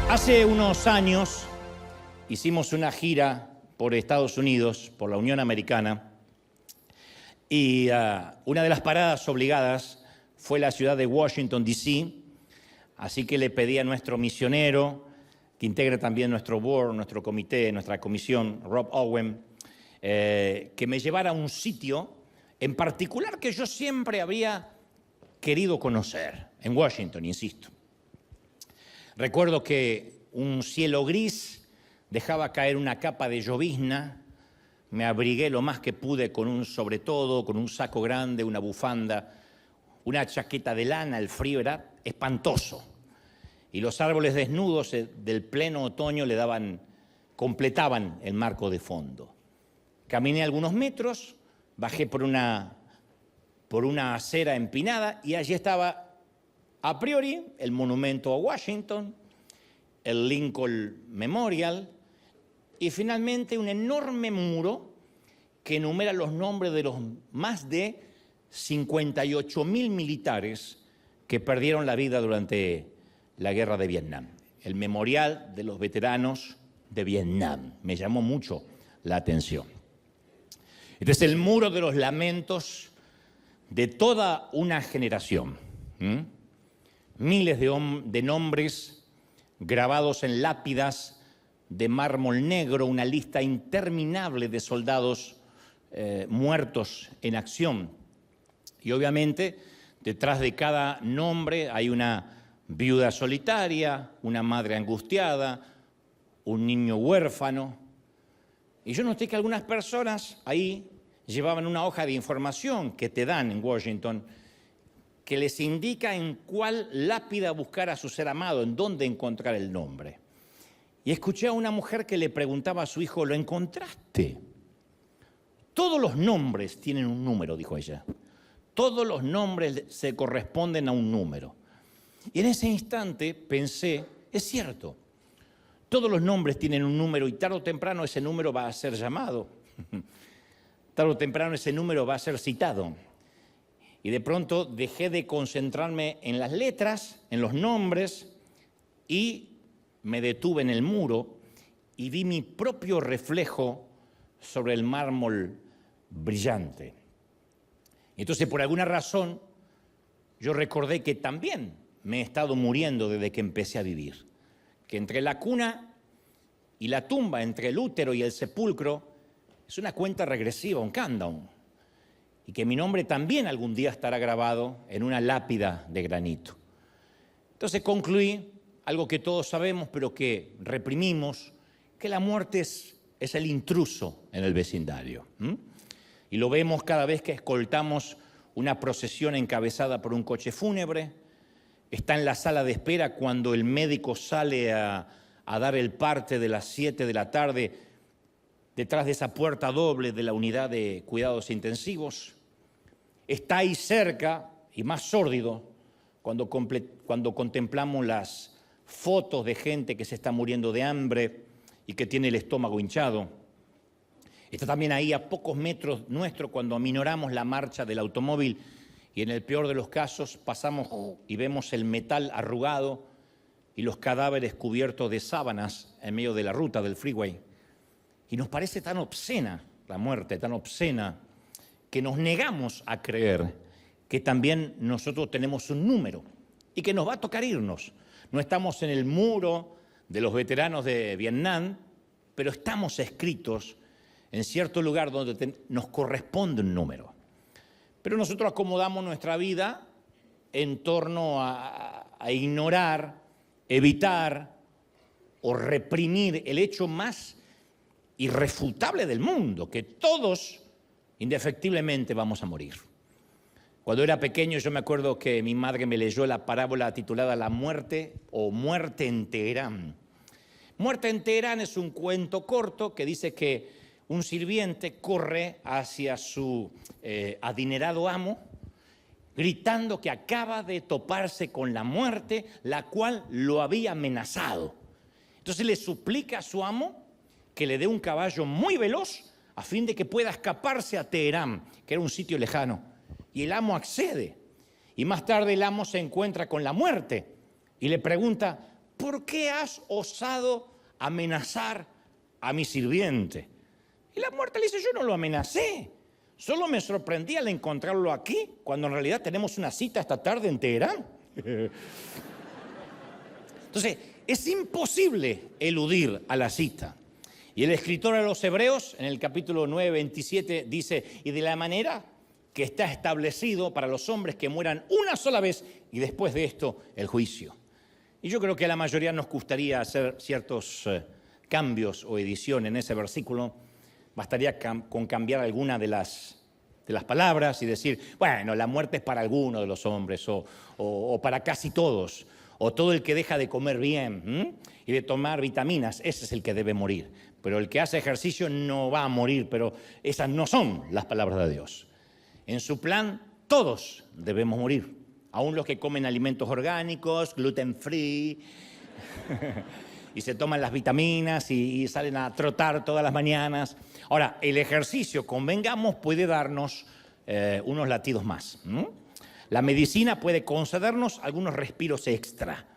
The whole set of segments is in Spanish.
Hace unos años hicimos una gira por Estados Unidos, por la Unión Americana, y una de las paradas obligadas fue la ciudad de Washington, D.C., así que le pedí a nuestro misionero, que integra también nuestro board, nuestro comité, nuestra comisión, Rob Owen, que me llevara a un sitio en particular que yo siempre había querido conocer, en Washington, insisto. Recuerdo que un cielo gris dejaba caer una capa de llovizna, me abrigué lo más que pude con un sobretodo, con un saco grande, una bufanda, una chaqueta de lana, el frío era espantoso. Y los árboles desnudos del pleno otoño completaban el marco de fondo. Caminé algunos metros, bajé por una acera empinada y allí estaba, a priori, el monumento a Washington, el Lincoln Memorial y finalmente un enorme muro que enumera los nombres de los más de 58.000 militares que perdieron la vida durante la guerra de Vietnam. El Memorial de los Veteranos de Vietnam. Me llamó mucho la atención. Este es el muro de los lamentos de toda una generación. Miles de nombres grabados en lápidas de mármol negro, una lista interminable de soldados muertos en acción. Y obviamente, detrás de cada nombre hay una viuda solitaria, una madre angustiada, un niño huérfano. Y yo noté que algunas personas ahí llevaban una hoja de información que te dan en Washington, que les indica en cuál lápida buscar a su ser amado, en dónde encontrar el nombre. Y escuché a una mujer que le preguntaba a su hijo, ¿lo encontraste? Todos los nombres tienen un número, dijo ella. Todos los nombres se corresponden a un número. Y en ese instante pensé, es cierto, todos los nombres tienen un número y tarde o temprano ese número va a ser llamado. Tarde o temprano ese número va a ser citado. Y de pronto dejé de concentrarme en las letras, en los nombres, y me detuve en el muro y vi mi propio reflejo sobre el mármol brillante. Entonces, por alguna razón, yo recordé que también me he estado muriendo desde que empecé a vivir. Que entre la cuna y la tumba, entre el útero y el sepulcro, es una cuenta regresiva, un countdown. Y que mi nombre también algún día estará grabado en una lápida de granito. Entonces concluí algo que todos sabemos, pero que reprimimos, que la muerte es el intruso en el vecindario. Y lo vemos cada vez que escoltamos una procesión encabezada por un coche fúnebre, está en la sala de espera cuando el médico sale a dar el parte de las 7 de la tarde, detrás de esa puerta doble de la unidad de cuidados intensivos. Está ahí cerca, y más sórdido, cuando contemplamos las fotos de gente que se está muriendo de hambre y que tiene el estómago hinchado. Está también ahí a pocos metros nuestro cuando aminoramos la marcha del automóvil y en el peor de los casos pasamos y vemos el metal arrugado y los cadáveres cubiertos de sábanas en medio de la ruta del freeway. Y nos parece tan obscena la muerte, tan obscena, que nos negamos a creer que también nosotros tenemos un número y que nos va a tocar irnos. No estamos en el muro de los veteranos de Vietnam, pero estamos escritos en cierto lugar donde nos corresponde un número. Pero nosotros acomodamos nuestra vida en torno a ignorar, evitar o reprimir el hecho más irrefutable del mundo, que todos indefectiblemente vamos a morir. Cuando era pequeño yo me acuerdo que mi madre me leyó la parábola titulada La muerte o Muerte en Teherán. Muerte en Teherán es un cuento corto que dice que un sirviente corre hacia su adinerado amo gritando que acaba de toparse con la muerte, la cual lo había amenazado. Entonces le suplica a su amo que le dé un caballo muy veloz a fin de que pueda escaparse a Teherán, que era un sitio lejano. Y el amo accede. Y más tarde el amo se encuentra con la muerte y le pregunta: ¿por qué has osado amenazar a mi sirviente? Y la muerte le dice: yo no lo amenacé, solo me sorprendí al encontrarlo aquí, cuando en realidad tenemos una cita esta tarde en Teherán. Entonces, es imposible eludir a la cita. Y el escritor a los Hebreos, en el capítulo 9, 27, dice: y de la manera que está establecido para los hombres que mueran una sola vez y después de esto el juicio. Y yo creo que a la mayoría nos gustaría hacer ciertos cambios o edición en ese versículo. Bastaría con cambiar alguna de las palabras y decir: bueno, la muerte es para algunos de los hombres o para casi todos, o todo el que deja de comer bien y de tomar vitaminas, ese es el que debe morir. Pero el que hace ejercicio no va a morir, pero esas no son las palabras de Dios. En su plan, todos debemos morir, aún los que comen alimentos orgánicos, gluten free, y se toman las vitaminas y salen a trotar todas las mañanas. Ahora, el ejercicio, convengamos, puede darnos unos latidos más. La medicina puede concedernos algunos respiros extra.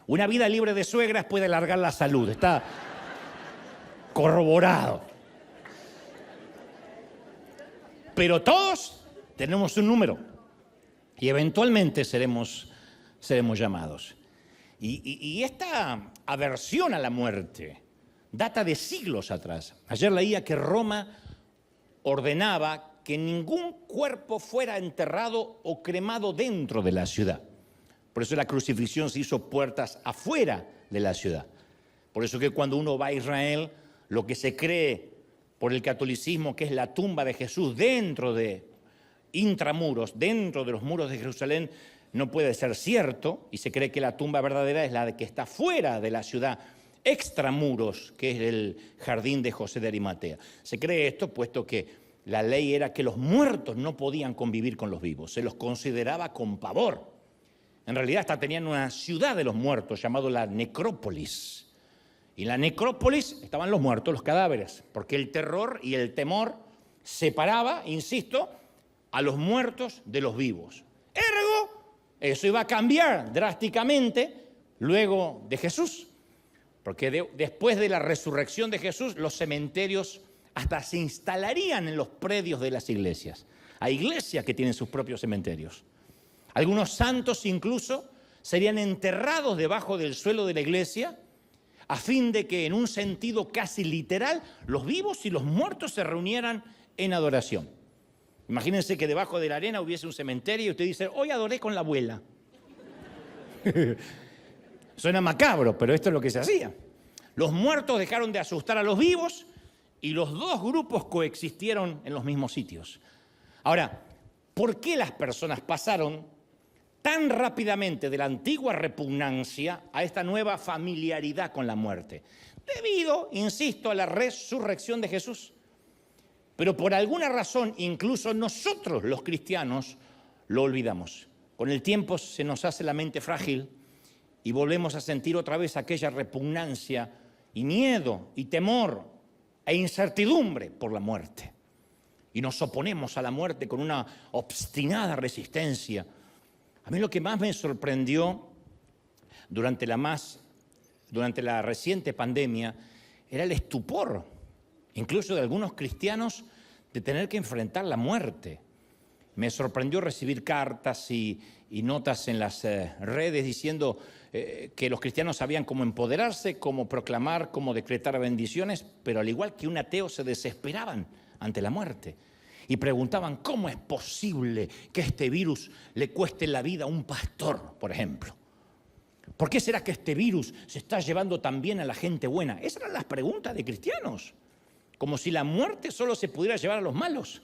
Una vida libre de suegras puede alargar la salud, está corroborado. Pero todos tenemos un número y eventualmente seremos llamados. Y esta aversión a la muerte data de siglos atrás. Ayer leía que Roma ordenaba que ningún cuerpo fuera enterrado o cremado dentro de la ciudad. Por eso la crucifixión se hizo puertas afuera de la ciudad. Por eso que cuando uno va a Israel, lo que se cree por el catolicismo que es la tumba de Jesús dentro de intramuros, dentro de los muros de Jerusalén, no puede ser cierto, y se cree que la tumba verdadera es la que está fuera de la ciudad, extramuros, que es el jardín de José de Arimatea. Se cree esto puesto que la ley era que los muertos no podían convivir con los vivos, se los consideraba con pavor. En realidad hasta tenían una ciudad de los muertos llamada la necrópolis. Y en la necrópolis estaban los muertos, los cadáveres, porque el terror y el temor separaba, insisto, a los muertos de los vivos. Ergo, eso iba a cambiar drásticamente luego de Jesús, porque después de la resurrección de Jesús, los cementerios hasta se instalarían en los predios de las iglesias. Hay iglesias que tienen sus propios cementerios. Algunos santos incluso serían enterrados debajo del suelo de la iglesia a fin de que en un sentido casi literal los vivos y los muertos se reunieran en adoración. Imagínense que debajo de la arena hubiese un cementerio y usted dice: hoy adoré con la abuela. Suena macabro, pero esto es lo que se hacía. Los muertos dejaron de asustar a los vivos y los dos grupos coexistieron en los mismos sitios. Ahora, ¿por qué las personas pasaron tan rápidamente de la antigua repugnancia a esta nueva familiaridad con la muerte? Debido, insisto, a la resurrección de Jesús. Pero por alguna razón, incluso nosotros los cristianos lo olvidamos. Con el tiempo se nos hace la mente frágil y volvemos a sentir otra vez aquella repugnancia y miedo y temor e incertidumbre por la muerte. Y nos oponemos a la muerte con una obstinada resistencia. A mí lo que más me sorprendió durante la reciente pandemia era el estupor, incluso de algunos cristianos, de tener que enfrentar la muerte. Me sorprendió recibir cartas y notas en las redes diciendo que los cristianos sabían cómo empoderarse, cómo proclamar, cómo decretar bendiciones, pero al igual que un ateo se desesperaban ante la muerte y preguntaban: ¿cómo es posible que este virus le cueste la vida a un pastor, por ejemplo? ¿Por qué será que este virus se está llevando tan bien a la gente buena? Esas eran las preguntas de cristianos, como si la muerte solo se pudiera llevar a los malos.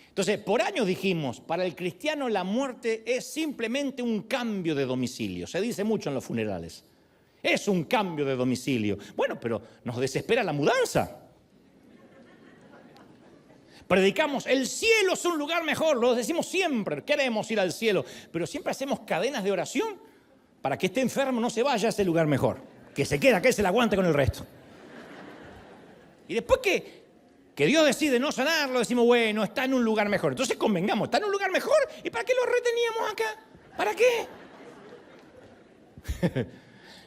Entonces, por años dijimos, para el cristiano la muerte es simplemente un cambio de domicilio. Se dice mucho en los funerales. Es un cambio de domicilio. Bueno, pero nos desespera la mudanza. Predicamos: el cielo es un lugar mejor, lo decimos siempre, queremos ir al cielo, pero siempre hacemos cadenas de oración para que este enfermo no se vaya a ese lugar mejor, que se quede acá y se la aguante con el resto. Y después que Dios decide no sanarlo, decimos, bueno, está en un lugar mejor. Entonces convengamos, está en un lugar mejor. ¿Y para qué lo reteníamos acá? ¿Para qué?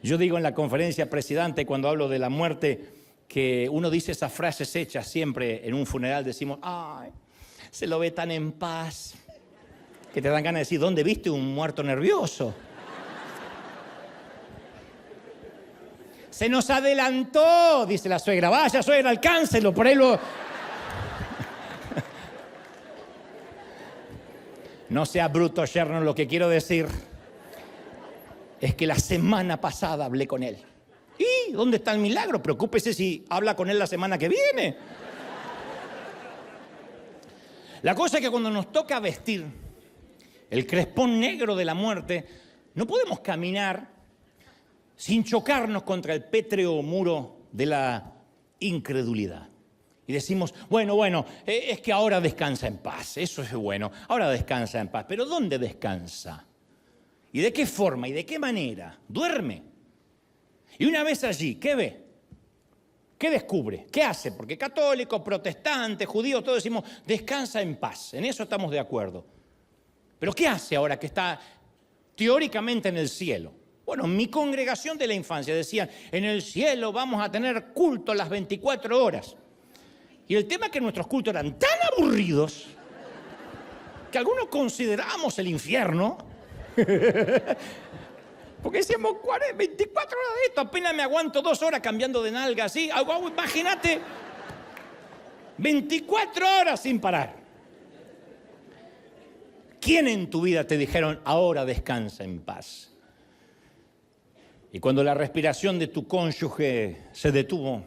Yo digo en la conferencia presidente, cuando hablo de la muerte, que uno dice esas frases hechas siempre en un funeral, decimos, ay, se lo ve tan en paz, que te dan ganas de decir, ¿dónde viste un muerto nervioso? Se nos adelantó, dice la suegra, vaya suegra, alcáncelo, por ahí lo... No sea bruto, yerno, lo que quiero decir es que la semana pasada hablé con él. ¿Y dónde está el milagro? Preocúpese si habla con él la semana que viene. La cosa es que cuando nos toca vestir el crespón negro de la muerte, no podemos caminar sin chocarnos contra el pétreo muro de la incredulidad. Y decimos, bueno, es que ahora descansa en paz, eso es bueno, ahora descansa en paz. Pero ¿dónde descansa? ¿Y de qué forma? ¿Y de qué manera? ¿Duerme? Y una vez allí, ¿qué ve? ¿Qué descubre? ¿Qué hace? Porque católicos, protestantes, judíos, todos decimos, descansa en paz, en eso estamos de acuerdo. Pero ¿qué hace ahora que está teóricamente en el cielo? Bueno, mi congregación de la infancia decían, en el cielo vamos a tener culto las 24 horas. Y el tema es que nuestros cultos eran tan aburridos que algunos considerábamos el infierno. Porque decíamos, 24 horas de esto, apenas me aguanto 2 horas cambiando de nalga así. Imagínate, 24 horas sin parar. ¿Quién en tu vida te dijeron, ahora descansa en paz? Y cuando la respiración de tu cónyuge se detuvo,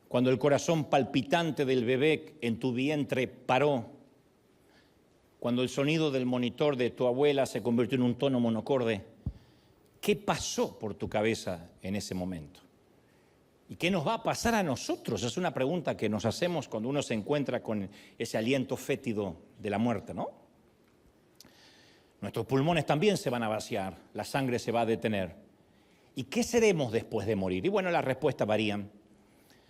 cuando el corazón palpitante del bebé en tu vientre paró, cuando el sonido del monitor de tu abuela se convirtió en un tono monocorde, ¿qué pasó por tu cabeza en ese momento? ¿Y qué nos va a pasar a nosotros? Es una pregunta que nos hacemos cuando uno se encuentra con ese aliento fétido de la muerte, ¿no? Nuestros pulmones también se van a vaciar, la sangre se va a detener. ¿Y qué seremos después de morir? Y bueno, las respuestas varían.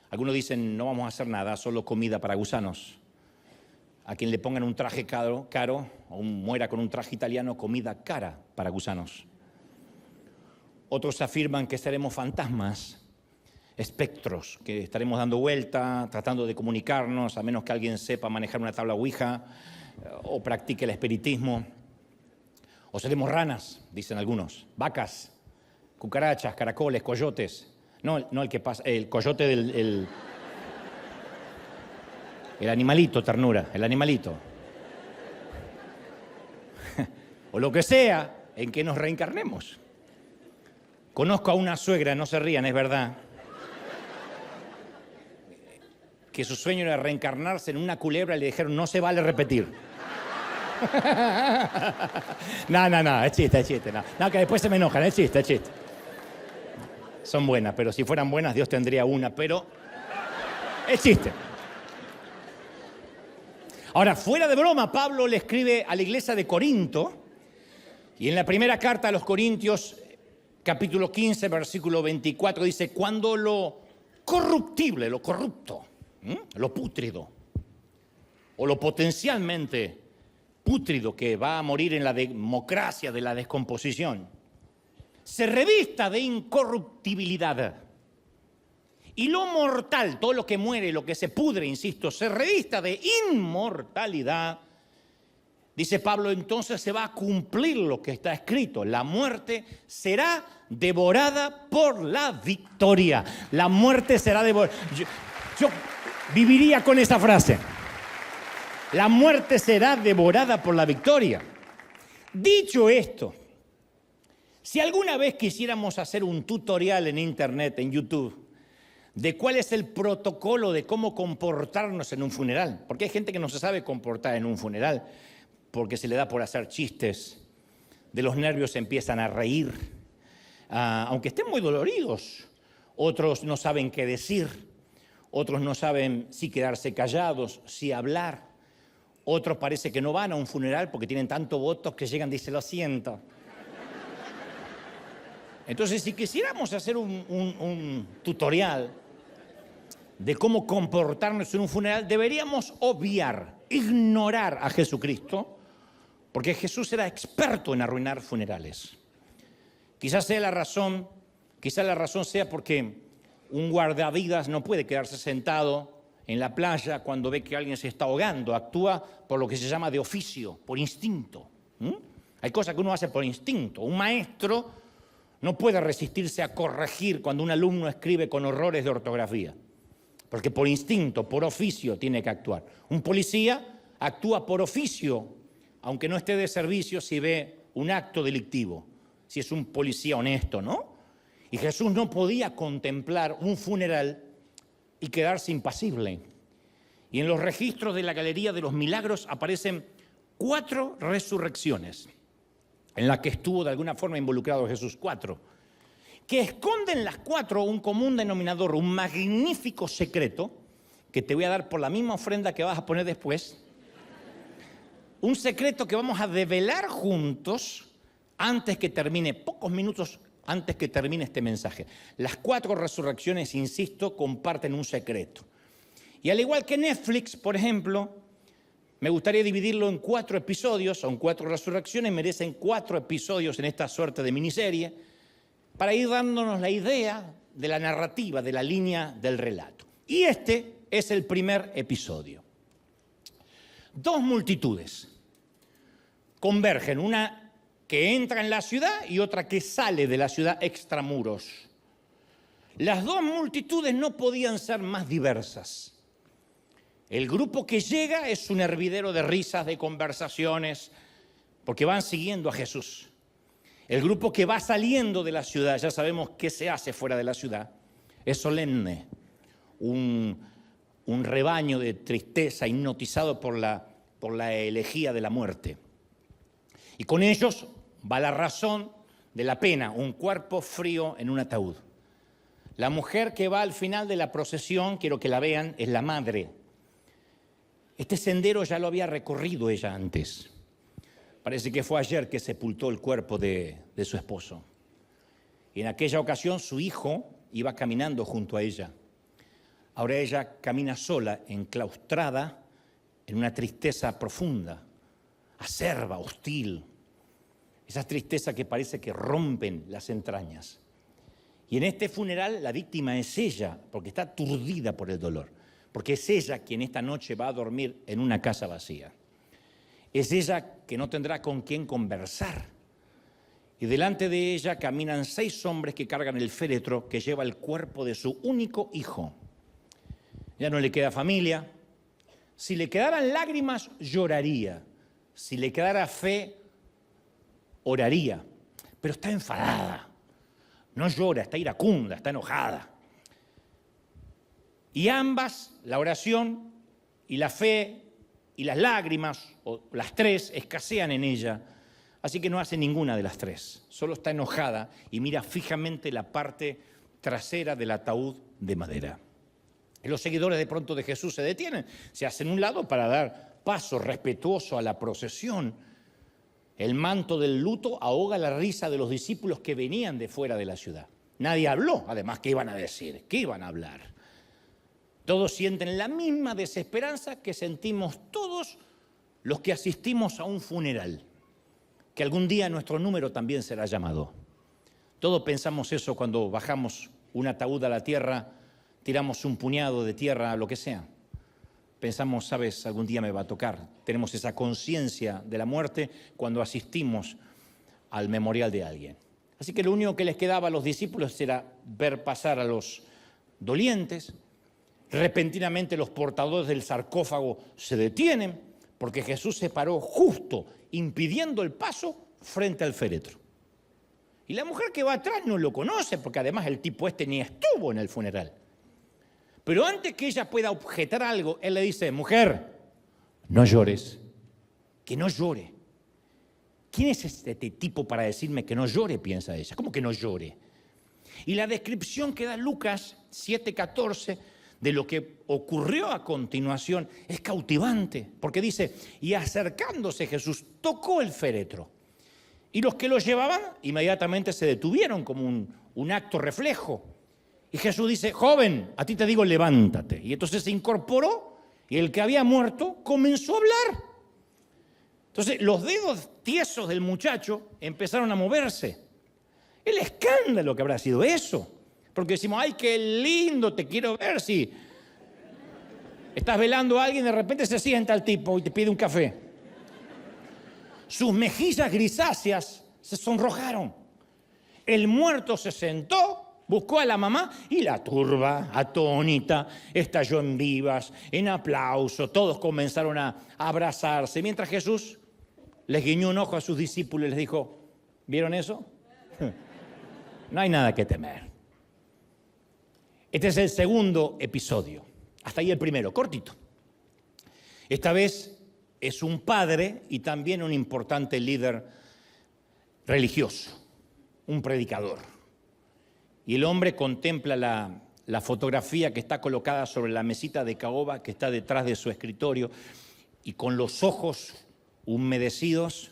Algunos dicen, no vamos a hacer nada, solo comida para gusanos. A quien le pongan un traje caro o muera con un traje italiano, comida cara para gusanos. Otros afirman que seremos fantasmas, espectros, que estaremos dando vuelta, tratando de comunicarnos, a menos que alguien sepa manejar una tabla ouija o practique el espiritismo. O seremos ranas, dicen algunos, vacas, cucarachas, caracoles, coyotes. No el que pasa, el coyote del... El animalito, ternura, el animalito. O lo que sea en que nos reencarnemos. Conozco a una suegra, no se rían, es verdad, que su sueño era reencarnarse en una culebra y le dijeron, no se vale repetir. No, es chiste, no, que después se me enojan, es chiste. Son buenas, pero si fueran buenas Dios tendría una, pero es chiste. Ahora, fuera de broma, Pablo le escribe a la iglesia de Corinto, y en la primera carta a los Corintios, capítulo 15, versículo 24, dice, cuando lo corruptible, lo corrupto, lo pútrido, o lo potencialmente pútrido que va a morir en la democracia de la descomposición, se revista de incorruptibilidad. Y lo mortal, todo lo que muere, lo que se pudre, insisto, se revista de inmortalidad. Dice Pablo, entonces se va a cumplir lo que está escrito. La muerte será devorada por la victoria. La muerte será devorada. Yo viviría con esa frase. La muerte será devorada por la victoria. Dicho esto, si alguna vez quisiéramos hacer un tutorial en internet, en YouTube, de cuál es el protocolo de cómo comportarnos en un funeral, porque hay gente que no se sabe comportar en un funeral, porque se le da por hacer chistes, de los nervios se empiezan a reír, aunque estén muy doloridos. Otros no saben qué decir, otros no saben si quedarse callados, si hablar. Otros parece que no van a un funeral porque tienen tanto votos que llegan y dicen, lo siento. Entonces, si quisiéramos hacer un tutorial de cómo comportarnos en un funeral, deberíamos obviar, ignorar a Jesucristo, porque Jesús era experto en arruinar funerales. Quizás la razón sea porque un guardavidas no puede quedarse sentado en la playa cuando ve que alguien se está ahogando. Actúa por lo que se llama de oficio, por instinto. Hay cosas que uno hace por instinto. Un maestro no puede resistirse a corregir cuando un alumno escribe con errores de ortografía, porque por instinto, por oficio tiene que actuar. Un policía actúa por oficio, aunque no esté de servicio, si ve un acto delictivo, si es un policía honesto, ¿no? Y Jesús no podía contemplar un funeral y quedarse impasible. Y en los registros de la Galería de los Milagros aparecen 4 resurrecciones en las que estuvo de alguna forma involucrado Jesús, 4, que esconden las 4 un común denominador, un magnífico secreto, que te voy a dar por la misma ofrenda que vas a poner después, un secreto que vamos a develar juntos antes que termine, pocos minutos antes que termine este mensaje. Las 4 resurrecciones, insisto, comparten un secreto. Y al igual que Netflix, por ejemplo, me gustaría dividirlo en 4 episodios, son 4 resurrecciones, merecen 4 episodios en esta suerte de miniserie, para ir dándonos la idea de la narrativa, de la línea del relato. Y este es el primer episodio. 2 multitudes convergen, una que entra en la ciudad y otra que sale de la ciudad extramuros. Las 2 multitudes no podían ser más diversas. El grupo que llega es un hervidero de risas, de conversaciones, porque van siguiendo a Jesús. El grupo que va saliendo de la ciudad, ya sabemos qué se hace fuera de la ciudad, es solemne, un rebaño de tristeza hipnotizado por la elegía de la muerte. Y con ellos va la razón de la pena, un cuerpo frío en un ataúd. La mujer que va al final de la procesión, quiero que la vean, es la madre. Este sendero ya lo había recorrido ella antes. Parece que fue ayer que sepultó el cuerpo de su esposo. Y en aquella ocasión su hijo iba caminando junto a ella. Ahora ella camina sola, enclaustrada, en una tristeza profunda, acerba, hostil. Esa tristeza que parece que rompen las entrañas. Y en este funeral la víctima es ella, porque está aturdida por el dolor. Porque es ella quien esta noche va a dormir en una casa vacía. Es ella que no tendrá con quién conversar. Y delante de ella caminan 6 hombres que cargan el féretro que lleva el cuerpo de su único hijo. Ya no le queda familia. Si le quedaran lágrimas, lloraría. Si le quedara fe, oraría. Pero está enfadada. No llora, está iracunda, está enojada. Y ambas, la oración y la fe y las lágrimas, o las 3, escasean en ella. Así que no hace ninguna de las 3. Solo está enojada y mira fijamente la parte trasera del ataúd de madera. Y los seguidores de pronto de Jesús se detienen, se hacen un lado para dar paso respetuoso a la procesión. El manto del luto ahoga la risa de los discípulos que venían de fuera de la ciudad. Nadie habló, además, ¿qué iban a decir? ¿Qué iban a hablar? Todos sienten la misma desesperanza que sentimos todos los que asistimos a un funeral, que algún día nuestro número también será llamado. Todos pensamos eso cuando bajamos un ataúd a la tierra, tiramos un puñado de tierra, lo que sea. Pensamos, sabes, algún día me va a tocar. Tenemos esa conciencia de la muerte cuando asistimos al memorial de alguien. Así que lo único que les quedaba a los discípulos era ver pasar a los dolientes. Repentinamente los portadores del sarcófago se detienen porque Jesús se paró justo impidiendo el paso frente al féretro. Y la mujer que va atrás no lo conoce porque además el tipo este ni estuvo en el funeral. Pero antes que ella pueda objetar algo, él le dice, mujer, no llores, que no llore. ¿Quién es este tipo para decirme que no llore? Piensa ella. ¿Cómo que no llore? Y la descripción que da Lucas 7:14 de lo que ocurrió a continuación es cautivante, porque dice, y acercándose Jesús, tocó el féretro. Y los que lo llevaban inmediatamente se detuvieron como un acto reflejo. Y Jesús dice, joven, a ti te digo, levántate. Y entonces se incorporó y el que había muerto comenzó a hablar. Entonces los dedos tiesos del muchacho empezaron a moverse. El escándalo que habrá sido eso. Porque decimos, ay, qué lindo, te quiero ver. Si estás velando a alguien, de repente se sienta el tipo y te pide un café. Sus mejillas grisáceas se sonrojaron. El muerto se sentó, buscó a la mamá y la turba, atónita, estalló en vivas, en aplauso. Todos comenzaron a abrazarse. Mientras Jesús les guiñó un ojo a sus discípulos y les dijo, ¿vieron eso? No hay nada que temer. Este es el segundo episodio. Hasta ahí el primero, cortito. Esta vez es un padre y también un importante líder religioso, un predicador. Y el hombre contempla la fotografía que está colocada sobre la mesita de caoba que está detrás de su escritorio y con los ojos humedecidos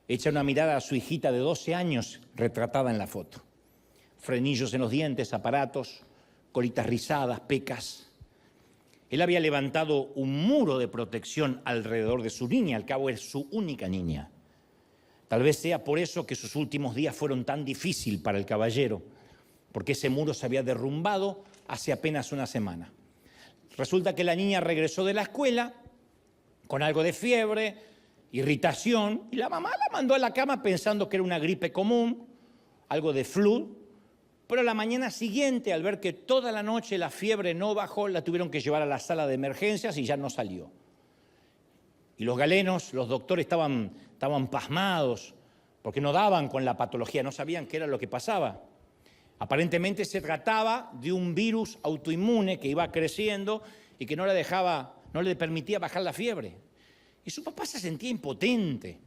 echa una mirada a su hijita de 12 años retratada en la foto. Frenillos en los dientes, aparatos, colitas rizadas, pecas. Él había levantado un muro de protección alrededor de su niña, al cabo es su única niña. Tal vez sea por eso que sus últimos días fueron tan difíciles para el caballero, porque ese muro se había derrumbado hace apenas una semana. Resulta que la niña regresó de la escuela con algo de fiebre, irritación, y la mamá la mandó a la cama pensando que era una gripe común, algo de flu. Pero la mañana siguiente, al ver que toda la noche la fiebre no bajó, la tuvieron que llevar a la sala de emergencias y ya no salió. Y los galenos, los doctores estaban pasmados porque no daban con la patología, no sabían qué era lo que pasaba. Aparentemente se trataba de un virus autoinmune que iba creciendo y que no le permitía bajar la fiebre. Y su papá se sentía impotente.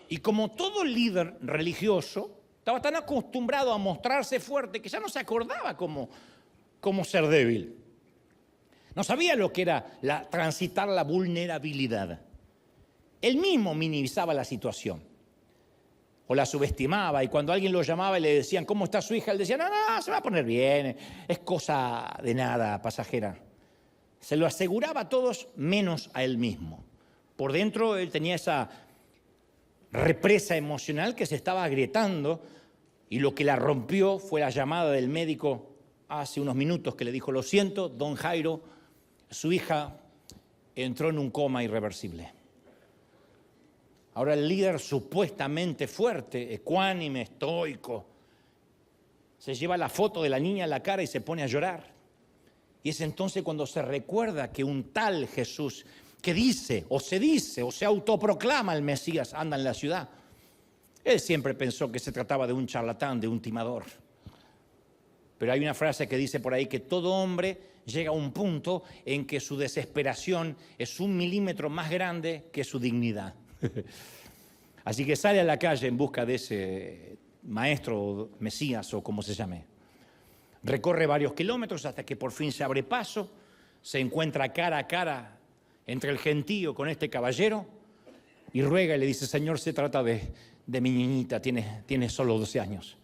Y como todo líder religioso, estaba tan acostumbrado a mostrarse fuerte que ya no se acordaba cómo ser débil. No sabía lo que era transitar la vulnerabilidad. Él mismo minimizaba la situación o la subestimaba, y cuando alguien lo llamaba y le decían, ¿cómo está su hija? Él decía, no, se va a poner bien, es cosa de nada, pasajera. Se lo aseguraba a todos menos a él mismo. Por dentro él tenía esa represa emocional que se estaba agrietando, y lo que la rompió fue la llamada del médico hace unos minutos que le dijo, lo siento, don Jairo, su hija entró en un coma irreversible. Ahora el líder supuestamente fuerte, ecuánime, estoico, se lleva la foto de la niña a la cara y se pone a llorar. Y es entonces cuando se recuerda que un tal Jesús que dice o se autoproclama el Mesías anda en la ciudad. Él siempre pensó que se trataba de un charlatán, de un timador. Pero hay una frase que dice por ahí que todo hombre llega a un punto en que su desesperación es 1 milímetro más grande que su dignidad. Así que sale a la calle en busca de ese maestro, Mesías o como se llame. Recorre varios kilómetros hasta que por fin se abre paso, se encuentra cara a cara entre el gentío con este caballero y ruega y le dice, Señor, se trata de mi niñita, tiene solo 12 años.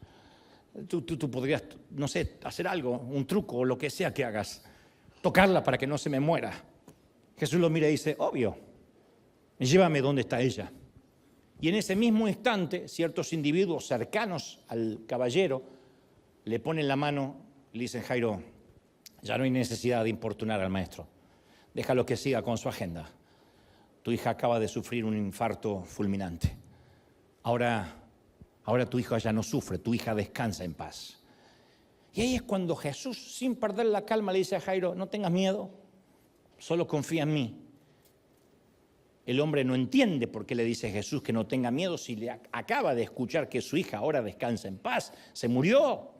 Tú podrías, no sé, hacer algo, un truco o lo que sea que hagas, tocarla para que no se me muera. Jesús lo mira y dice, obvio, llévame donde está ella. Y en ese mismo instante, ciertos individuos cercanos al caballero le ponen la mano y le dicen, Jairo, ya no hay necesidad de importunar al maestro. Déjalo que siga con su agenda. Tu hija acaba de sufrir un infarto fulminante. Ahora tu hija ya no sufre, tu hija descansa en paz. Y ahí es cuando Jesús, sin perder la calma, le dice a Jairo, no tengas miedo, solo confía en mí. El hombre no entiende por qué le dice a Jesús que no tenga miedo si le acaba de escuchar que su hija ahora descansa en paz, se murió.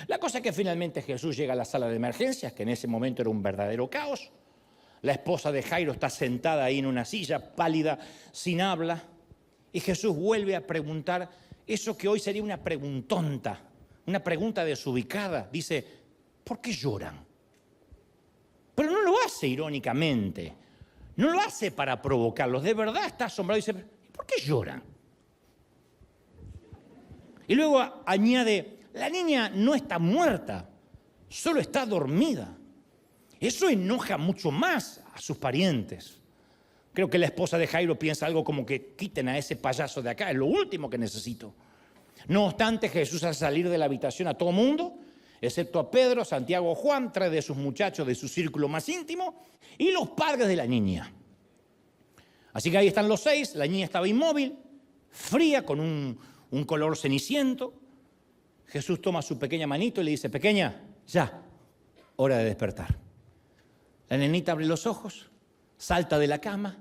La cosa es que finalmente Jesús llega a la sala de emergencias, que en ese momento era un verdadero caos. La esposa de Jairo está sentada ahí en una silla, pálida, sin habla. Y Jesús vuelve a preguntar eso que hoy sería una preguntonta, una pregunta desubicada. Dice, ¿por qué lloran? Pero no lo hace irónicamente, no lo hace para provocarlos. De verdad está asombrado y dice, ¿por qué lloran? Y luego añade, la niña no está muerta, solo está dormida. Eso enoja mucho más a sus parientes. Creo que la esposa de Jairo piensa algo como que quiten a ese payaso de acá, es lo último que necesito. No obstante, Jesús hace salir de la habitación a todo mundo, excepto a Pedro, Santiago o Juan, 3 de sus muchachos de su círculo más íntimo y los padres de la niña. Así que ahí están los 6, la niña estaba inmóvil, fría, con un color ceniciento. Jesús toma su pequeña manito y le dice: pequeña, ya, hora de despertar. La nenita abre los ojos, salta de la cama,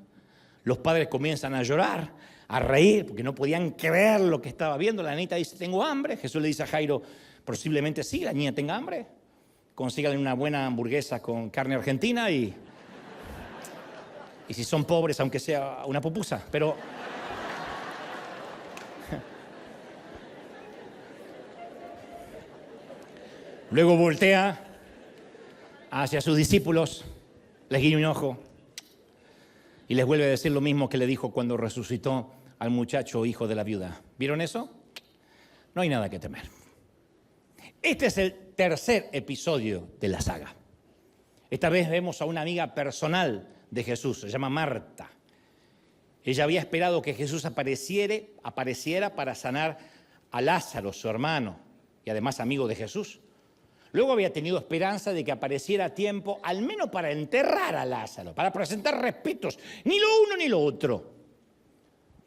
los padres comienzan a llorar, a reír, porque no podían creer lo que estaba viendo. La nenita dice: tengo hambre. Jesús le dice a Jairo: posiblemente sí, la niña tenga hambre. Consíganle una buena hamburguesa con carne argentina y si son pobres, aunque sea una pupusa. Pero luego voltea hacia sus discípulos, les guiña un ojo y les vuelve a decir lo mismo que le dijo cuando resucitó al muchacho hijo de la viuda. ¿Vieron eso? No hay nada que temer. Este es el tercer episodio de la saga. Esta vez vemos a una amiga personal de Jesús, se llama Marta. Ella había esperado que Jesús apareciera para sanar a Lázaro, su hermano, y además amigo de Jesús. Luego había tenido esperanza de que apareciera a tiempo, al menos para enterrar a Lázaro, para presentar respetos, ni lo uno ni lo otro.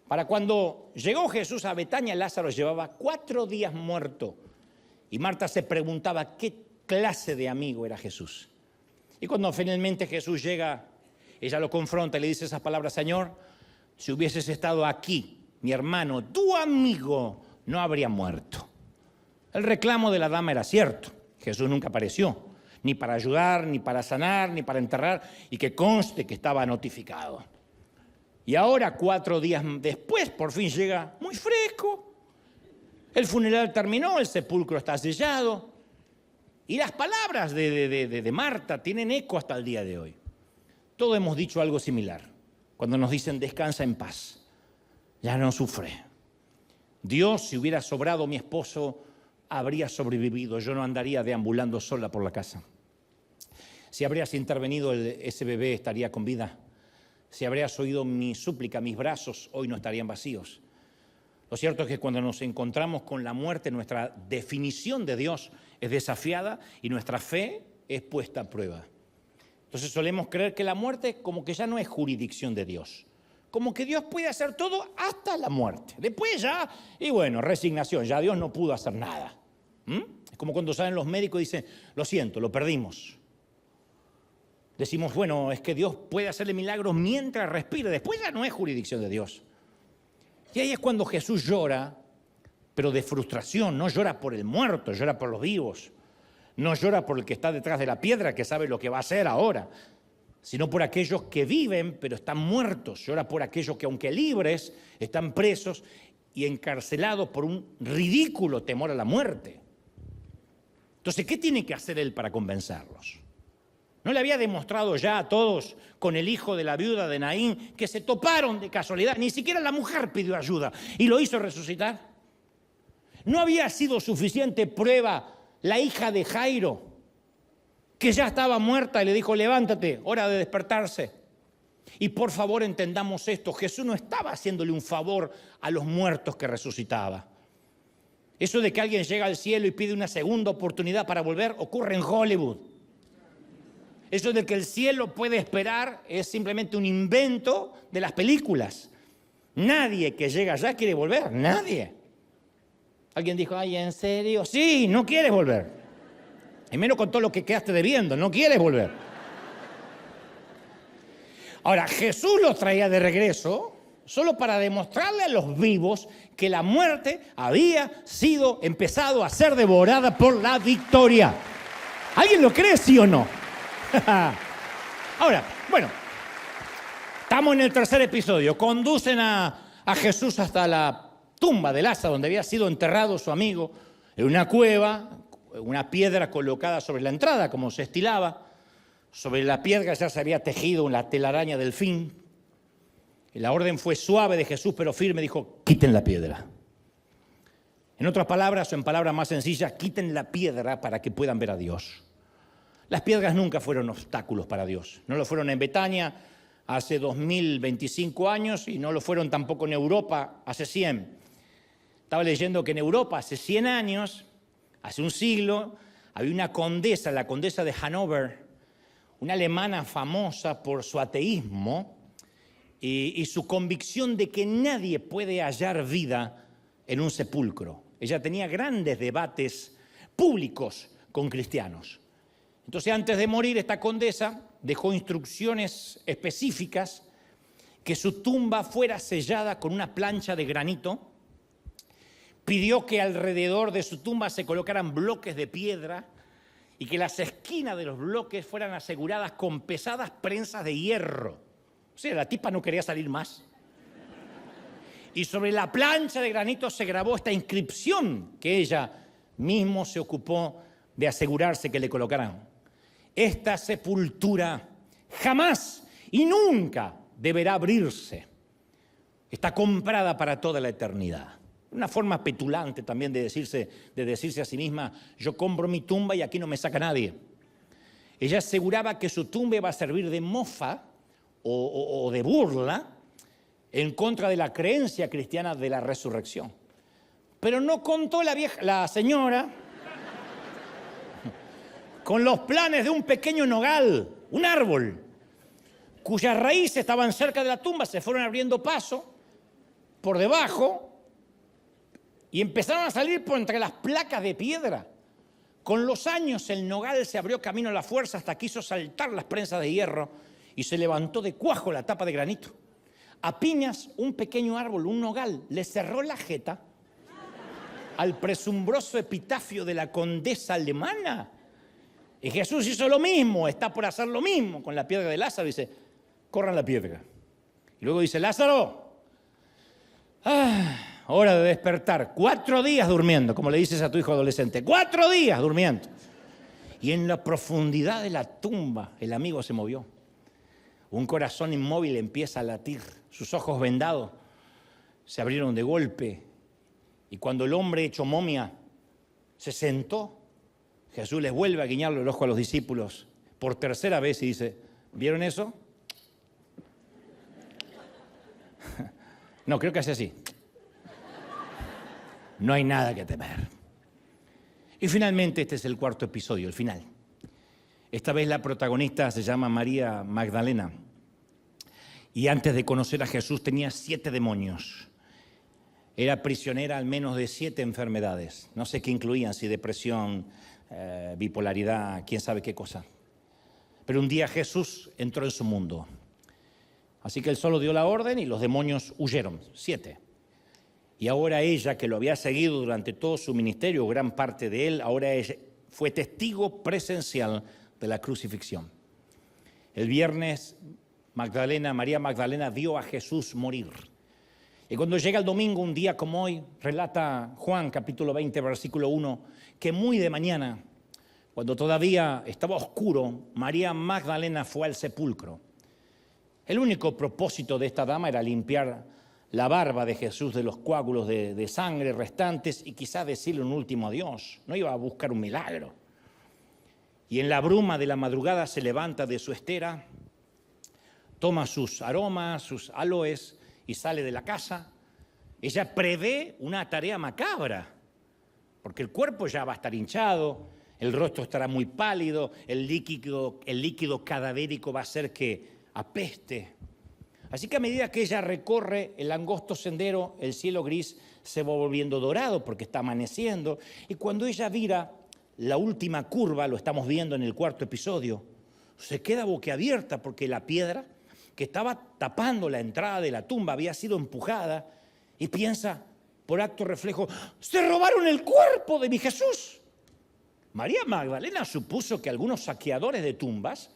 Para cuando llegó Jesús a Betania, Lázaro llevaba 4 días muerto. Y Marta se preguntaba qué clase de amigo era Jesús. Y cuando finalmente Jesús llega, ella lo confronta y le dice esas palabras: Señor, si hubieses estado aquí, mi hermano, tu amigo, no habría muerto. El reclamo de la dama era cierto. Jesús nunca apareció, ni para ayudar, ni para sanar, ni para enterrar, y que conste que estaba notificado. Y ahora, 4 días después, por fin llega muy fresco. El funeral terminó, el sepulcro está sellado. Y las palabras de Marta tienen eco hasta el día de hoy. Todos hemos dicho algo similar. Cuando nos dicen: descansa en paz, ya no sufre. Dios, si hubiera sobrado mi esposo, habría sobrevivido. Yo no andaría deambulando sola por la casa. Si habrías intervenido, ese bebé estaría con vida. Si habrías oído mi súplica, mis brazos hoy no estarían vacíos. Lo cierto es que cuando nos encontramos con la muerte, nuestra definición de Dios es desafiada y nuestra fe es puesta a prueba. Entonces solemos creer que la muerte como que ya no es jurisdicción de Dios. Como que Dios puede hacer todo hasta la muerte. Después ya, y bueno, resignación, ya Dios no pudo hacer nada. Es como cuando salen los médicos y dicen: lo siento, lo perdimos. Decimos: bueno, es que Dios puede hacerle milagros mientras respire. Después ya no es jurisdicción de Dios. Y ahí es cuando Jesús llora, pero de frustración. No llora por el muerto, llora por los vivos. No llora por el que está detrás de la piedra, que sabe lo que va a hacer ahora, sino por aquellos que viven, pero están muertos. Llora por aquellos que, aunque libres, están presos y encarcelados por un ridículo temor a la muerte. Entonces, ¿qué tiene que hacer él para convencerlos? ¿No le había demostrado ya a todos con el hijo de la viuda de Naín que se toparon de casualidad? Ni siquiera la mujer pidió ayuda y lo hizo resucitar. ¿No había sido suficiente prueba la hija de Jairo, que ya estaba muerta, y le dijo: levántate, hora de despertarse? Y por favor entendamos esto: Jesús no estaba haciéndole un favor a los muertos que resucitaba. Eso de que alguien llega al cielo y pide una segunda oportunidad para volver ocurre en Hollywood. Eso de que el cielo puede esperar es simplemente un invento de las películas. Nadie que llega allá quiere volver, nadie. Alguien dijo: ay, ¿en serio? Sí, no quieres volver. Y menos con todo lo que quedaste debiendo, no quieres volver. Ahora, Jesús los traía de regreso solo para demostrarle a los vivos que la muerte había empezado a ser devorada por la victoria. ¿Alguien lo cree, sí o no? Ahora, bueno, estamos en el tercer episodio. Conducen a Jesús hasta la tumba de Lázaro, donde había sido enterrado su amigo, en una cueva, una piedra colocada sobre la entrada, como se estilaba. Sobre la piedra ya se había tejido una telaraña del fin. Y la orden fue suave de Jesús, pero firme. Dijo: quiten la piedra. En otras palabras, o en palabras más sencillas, quiten la piedra para que puedan ver a Dios. Las piedras nunca fueron obstáculos para Dios. No lo fueron en Betania hace 2025 años y no lo fueron tampoco en Europa hace 100. Estaba leyendo que en Europa hace 100 años, hace un siglo, había una condesa, la condesa de Hannover, una alemana famosa por su ateísmo y su convicción de que nadie puede hallar vida en un sepulcro. Ella tenía grandes debates públicos con cristianos. Entonces, antes de morir, esta condesa dejó instrucciones específicas que su tumba fuera sellada con una plancha de granito. Pidió que alrededor de su tumba se colocaran bloques de piedra y que las esquinas de los bloques fueran aseguradas con pesadas prensas de hierro. O sea, la tipa no quería salir más. Y sobre la plancha de granito se grabó esta inscripción que ella mismo se ocupó de asegurarse que le colocaran. Esta sepultura jamás y nunca deberá abrirse. Está comprada para toda la eternidad. Una forma petulante también de decirse a sí misma, yo compro mi tumba y aquí no me saca nadie. Ella aseguraba que su tumba iba a servir de mofa o de burla en contra de la creencia cristiana de la resurrección. Pero no contó la señora con los planes de un pequeño nogal, un árbol, cuyas raíces estaban cerca de la tumba, se fueron abriendo paso por debajo y empezaron a salir por entre las placas de piedra. Con los años el nogal se abrió camino a la fuerza hasta que hizo saltar las prensas de hierro y se levantó de cuajo la tapa de granito. A piñas, un pequeño árbol, un nogal, le cerró la jeta al presumbroso epitafio de la condesa alemana. Y Jesús hizo lo mismo, está por hacer lo mismo con la piedra de Lázaro. Dice, corran la piedra. Y luego dice, Lázaro, hora de despertar. 4 días durmiendo, como le dices a tu hijo adolescente. 4 días durmiendo. Y en la profundidad de la tumba, el amigo se movió. Un corazón inmóvil empieza a latir. Sus ojos vendados se abrieron de golpe. Y cuando el hombre hecho momia se sentó, Jesús les vuelve a guiñarle el ojo a los discípulos por tercera vez y dice, ¿vieron eso? No, creo que hace así. No hay nada que temer. Y finalmente este es el 4.º episodio, el final. Esta vez la protagonista se llama María Magdalena. Y antes de conocer a Jesús tenía 7 demonios. Era prisionera al menos de 7 enfermedades. No sé qué incluían, si depresión, bipolaridad, quién sabe qué cosa. Pero un día Jesús entró en su mundo. Así que él solo dio la orden y los demonios huyeron, 7. Y ahora ella, que lo había seguido durante todo su ministerio, gran parte de él, ahora ella fue testigo presencial de la crucifixión. El viernes, María Magdalena vio a Jesús morir. Y cuando llega el domingo, un día como hoy, relata Juan, capítulo 20, versículo 1, que muy de mañana, cuando todavía estaba oscuro, María Magdalena fue al sepulcro. El único propósito de esta dama era limpiar la barba de Jesús de los coágulos de sangre restantes y quizás decirle un último adiós. No iba a buscar un milagro. Y en la bruma de la madrugada se levanta de su estera, toma sus aromas, sus aloes y sale de la casa. Ella prevé una tarea macabra, porque el cuerpo ya va a estar hinchado, el rostro estará muy pálido, el líquido cadavérico va a hacer que apeste. Así que a medida que ella recorre el angosto sendero, el cielo gris se va volviendo dorado porque está amaneciendo. Y cuando ella vira la última curva, lo estamos viendo en el 4.º episodio, se queda boquiabierta porque la piedra que estaba tapando la entrada de la tumba había sido empujada y piensa, por acto reflejo, ¡se robaron el cuerpo de mi Jesús! María Magdalena supuso que algunos saqueadores de tumbas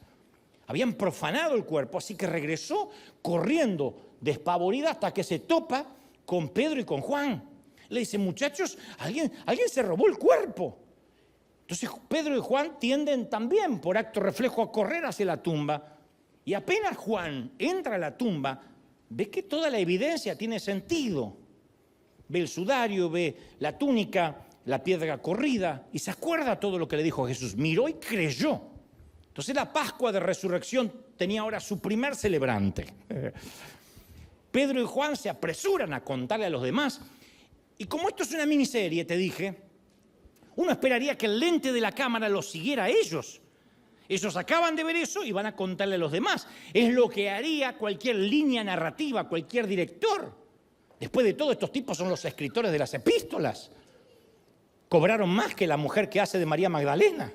habían profanado el cuerpo, así que regresó corriendo despavorida hasta que se topa con Pedro y con Juan. Le dice, muchachos, alguien se robó el cuerpo. Entonces Pedro y Juan tienden también por acto reflejo a correr hacia la tumba. Y apenas Juan entra a la tumba, ve que toda la evidencia tiene sentido. Ve el sudario, ve la túnica, la piedra corrida y se acuerda todo lo que le dijo Jesús. Miró y creyó. Entonces la Pascua de Resurrección tenía ahora su primer celebrante. Pedro y Juan se apresuran a contarle a los demás. Y como esto es una miniserie, te dije, uno esperaría que el lente de la cámara los siguiera a ellos. Ellos acaban de ver eso y van a contarle a los demás. Es lo que haría cualquier línea narrativa, cualquier director. Después de todo, estos tipos son los escritores de las epístolas. Cobraron más que la mujer que hace de María Magdalena.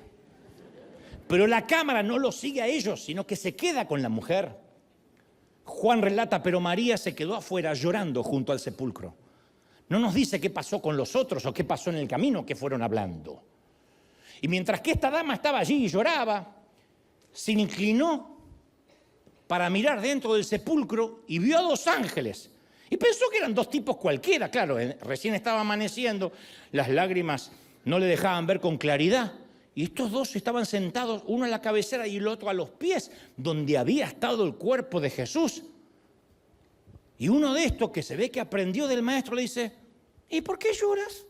Pero la cámara no los sigue a ellos, sino que se queda con la mujer. Juan relata, pero María se quedó afuera llorando junto al sepulcro. No nos dice qué pasó con los otros o qué pasó en el camino que fueron hablando. Y mientras que esta dama estaba allí y lloraba, se inclinó para mirar dentro del sepulcro y vio a 2 ángeles. Y pensó que eran 2 tipos cualquiera. Claro, recién estaba amaneciendo, las lágrimas no le dejaban ver con claridad. Y estos 2 estaban sentados, uno a la cabecera y el otro a los pies, donde había estado el cuerpo de Jesús. Y uno de estos, que se ve que aprendió del maestro, le dice, ¿y por qué lloras?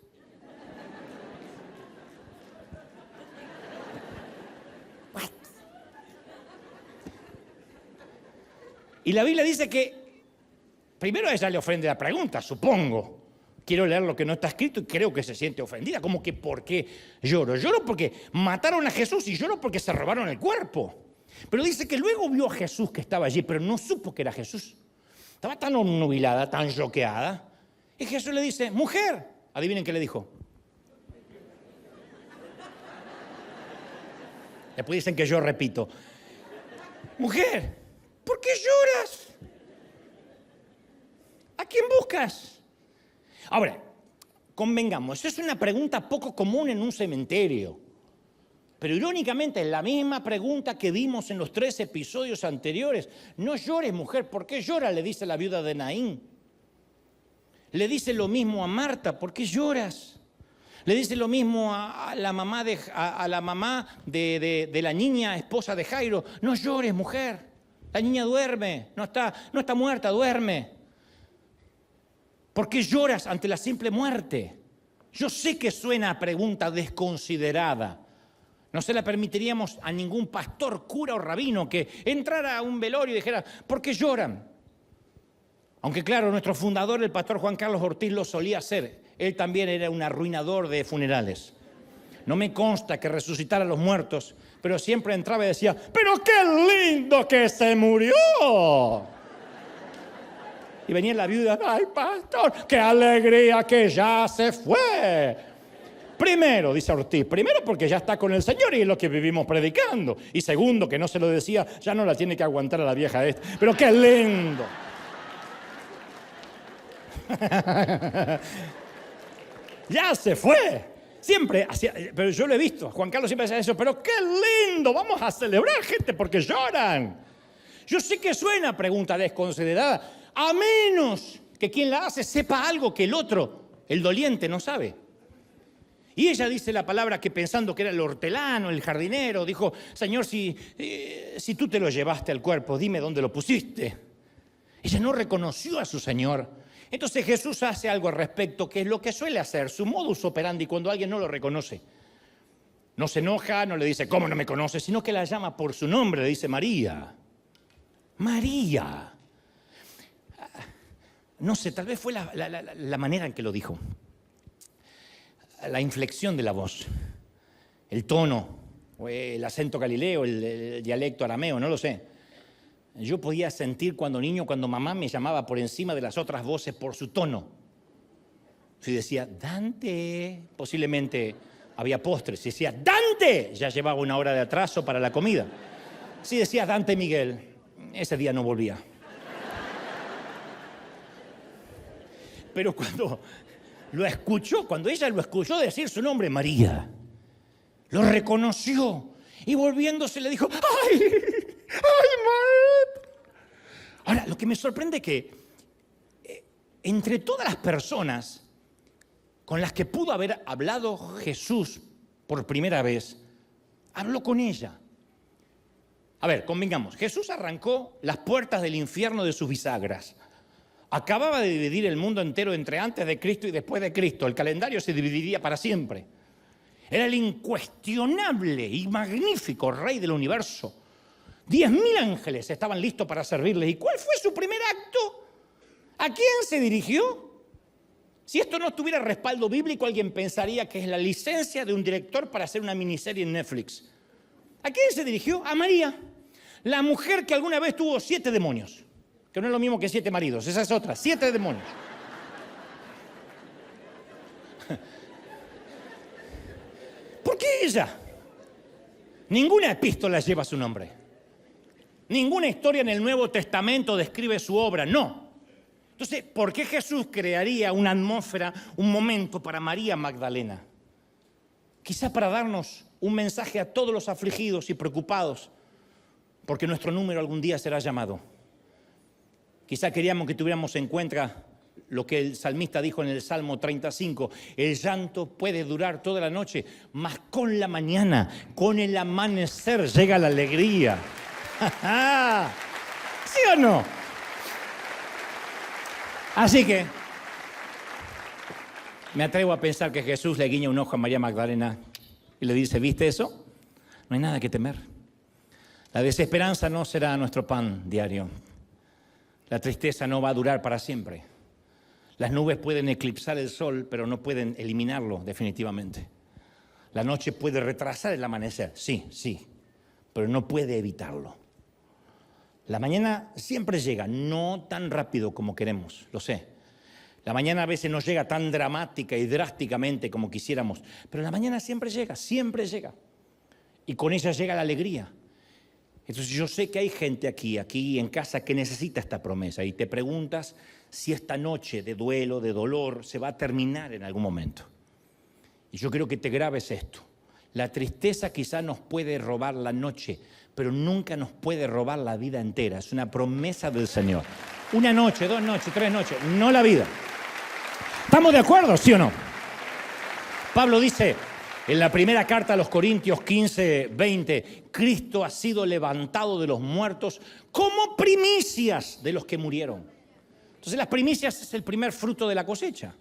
What? Y la Biblia dice que, primero a ella le ofende la pregunta, supongo. Quiero leer lo que no está escrito y creo que se siente ofendida. ¿Cómo que por qué lloro? Lloro porque mataron a Jesús y lloro porque se robaron el cuerpo. Pero dice que luego vio a Jesús que estaba allí, pero no supo que era Jesús. Estaba tan obnubilada, tan choqueada. Y Jesús le dice, mujer. Adivinen qué le dijo. Después dicen que yo repito. Mujer, ¿por qué lloras? ¿A quién buscas? Ahora, convengamos, es una pregunta poco común en un cementerio. Pero irónicamente es la misma pregunta que vimos en los 3 episodios anteriores. No llores, mujer, ¿por qué lloras? Le dice la viuda de Naín. Le dice lo mismo a Marta, ¿por qué lloras? Le dice lo mismo a la mamá de la niña esposa de Jairo. No llores, mujer, la niña duerme, no está muerta, duerme. ¿Por qué lloras ante la simple muerte? Yo sé que suena a pregunta desconsiderada. No se la permitiríamos a ningún pastor, cura o rabino que entrara a un velorio y dijera, ¿por qué lloran? Aunque claro, nuestro fundador, el pastor Juan Carlos Ortiz, lo solía hacer. Él también era un arruinador de funerales. No me consta que resucitara a los muertos, pero siempre entraba y decía, ¡pero qué lindo que se murió! Y venía la viuda, ¡ay, pastor, qué alegría que ya se fue! Primero, dice Ortiz, primero porque ya está con el Señor y es lo que vivimos predicando. Y segundo, que no se lo decía, ya no la tiene que aguantar a la vieja esta. ¡Pero qué lindo! Ya se fue. Siempre hacía, pero yo lo he visto, Juan Carlos siempre decía eso, pero qué lindo, vamos a celebrar, gente, porque lloran. Yo sé que suena pregunta desconsiderada, a menos que quien la hace sepa algo que el otro, el doliente, no sabe. Y ella dice la palabra que pensando que era el hortelano, el jardinero, dijo, Señor, si tú te lo llevaste al cuerpo, dime dónde lo pusiste. Ella no reconoció a su Señor. Entonces Jesús hace algo al respecto, que es lo que suele hacer, su modus operandi cuando alguien no lo reconoce. No se enoja, no le dice, ¿cómo no me conoces? Sino que la llama por su nombre, le dice María. María. No sé, tal vez fue la manera en que lo dijo. La inflexión de la voz, el tono, o el acento galileo, el dialecto arameo, no lo sé. Yo podía sentir cuando niño, cuando mamá me llamaba por encima de las otras voces por su tono. Si decía, Dante, posiblemente había postres. Si decía, Dante, ya llevaba 1 hora de atraso para la comida. Si decía, Dante Miguel, ese día no volvía. Pero cuando ella lo escuchó decir su nombre, María, lo reconoció y volviéndose le dijo, ¡ay! ¡Ay, maestro! Ahora, lo que me sorprende es que entre todas las personas con las que pudo haber hablado Jesús por primera vez, habló con ella. A ver, convengamos, Jesús arrancó las puertas del infierno de sus bisagras. Acababa de dividir el mundo entero entre antes de Cristo y después de Cristo. El calendario se dividiría para siempre. Era el incuestionable y magnífico Rey del universo. 10.000 ángeles estaban listos para servirle. ¿Y cuál fue su primer acto? ¿A quién se dirigió? Si esto no tuviera respaldo bíblico, alguien pensaría que es la licencia de un director para hacer una miniserie en Netflix. ¿A quién se dirigió? A María, la mujer que alguna vez tuvo 7 demonios. Que no es lo mismo que 7 maridos, esa es otra, 7 demonios. ¿Por qué ella? Ninguna epístola lleva su nombre. Ninguna historia en el Nuevo Testamento describe su obra, no. Entonces, ¿por qué Jesús crearía una atmósfera, un momento para María Magdalena? Quizá para darnos un mensaje a todos los afligidos y preocupados, porque nuestro número algún día será llamado. Quizá queríamos que tuviéramos en cuenta lo que el salmista dijo en el Salmo 35, el llanto puede durar toda la noche, mas con la mañana, con el amanecer llega la alegría. ¿Sí o no? Así que me atrevo a pensar que Jesús le guiña un ojo a María Magdalena y le dice, ¿viste eso? No hay nada que temer. La desesperanza no será nuestro pan diario. La tristeza no va a durar para siempre. Las nubes pueden eclipsar el sol, pero no pueden eliminarlo definitivamente. La noche puede retrasar el amanecer, sí, pero no puede evitarlo. La mañana siempre llega, no tan rápido como queremos, lo sé. La mañana a veces no llega tan dramática y drásticamente como quisiéramos, pero la mañana siempre llega. Y con ella llega la alegría. Entonces yo sé que hay gente aquí en casa que necesita esta promesa y te preguntas si esta noche de duelo, de dolor, se va a terminar en algún momento. Y yo quiero que te grabes esto. La tristeza quizá nos puede robar la noche, pero nunca nos puede robar la vida entera. Es una promesa del Señor. 1 noche, 2 noches, 3 noches, no la vida. ¿Estamos de acuerdo, sí o no? Pablo dice en la primera carta a los Corintios 15:20, Cristo ha sido levantado de los muertos como primicias de los que murieron. Entonces las primicias es el primer fruto de la cosecha.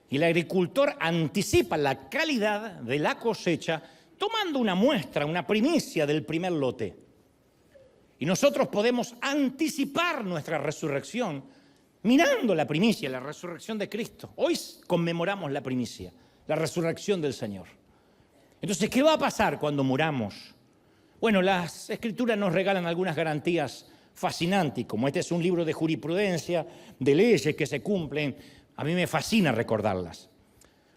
Y el agricultor anticipa la calidad de la cosecha tomando una muestra, una primicia del primer lote. Y nosotros podemos anticipar nuestra resurrección mirando la primicia, la resurrección de Cristo. Hoy conmemoramos la primicia, la resurrección del Señor. Entonces, ¿qué va a pasar cuando muramos? Bueno, las Escrituras nos regalan algunas garantías fascinantes, como este es un libro de jurisprudencia, de leyes que se cumplen. A mí me fascina recordarlas.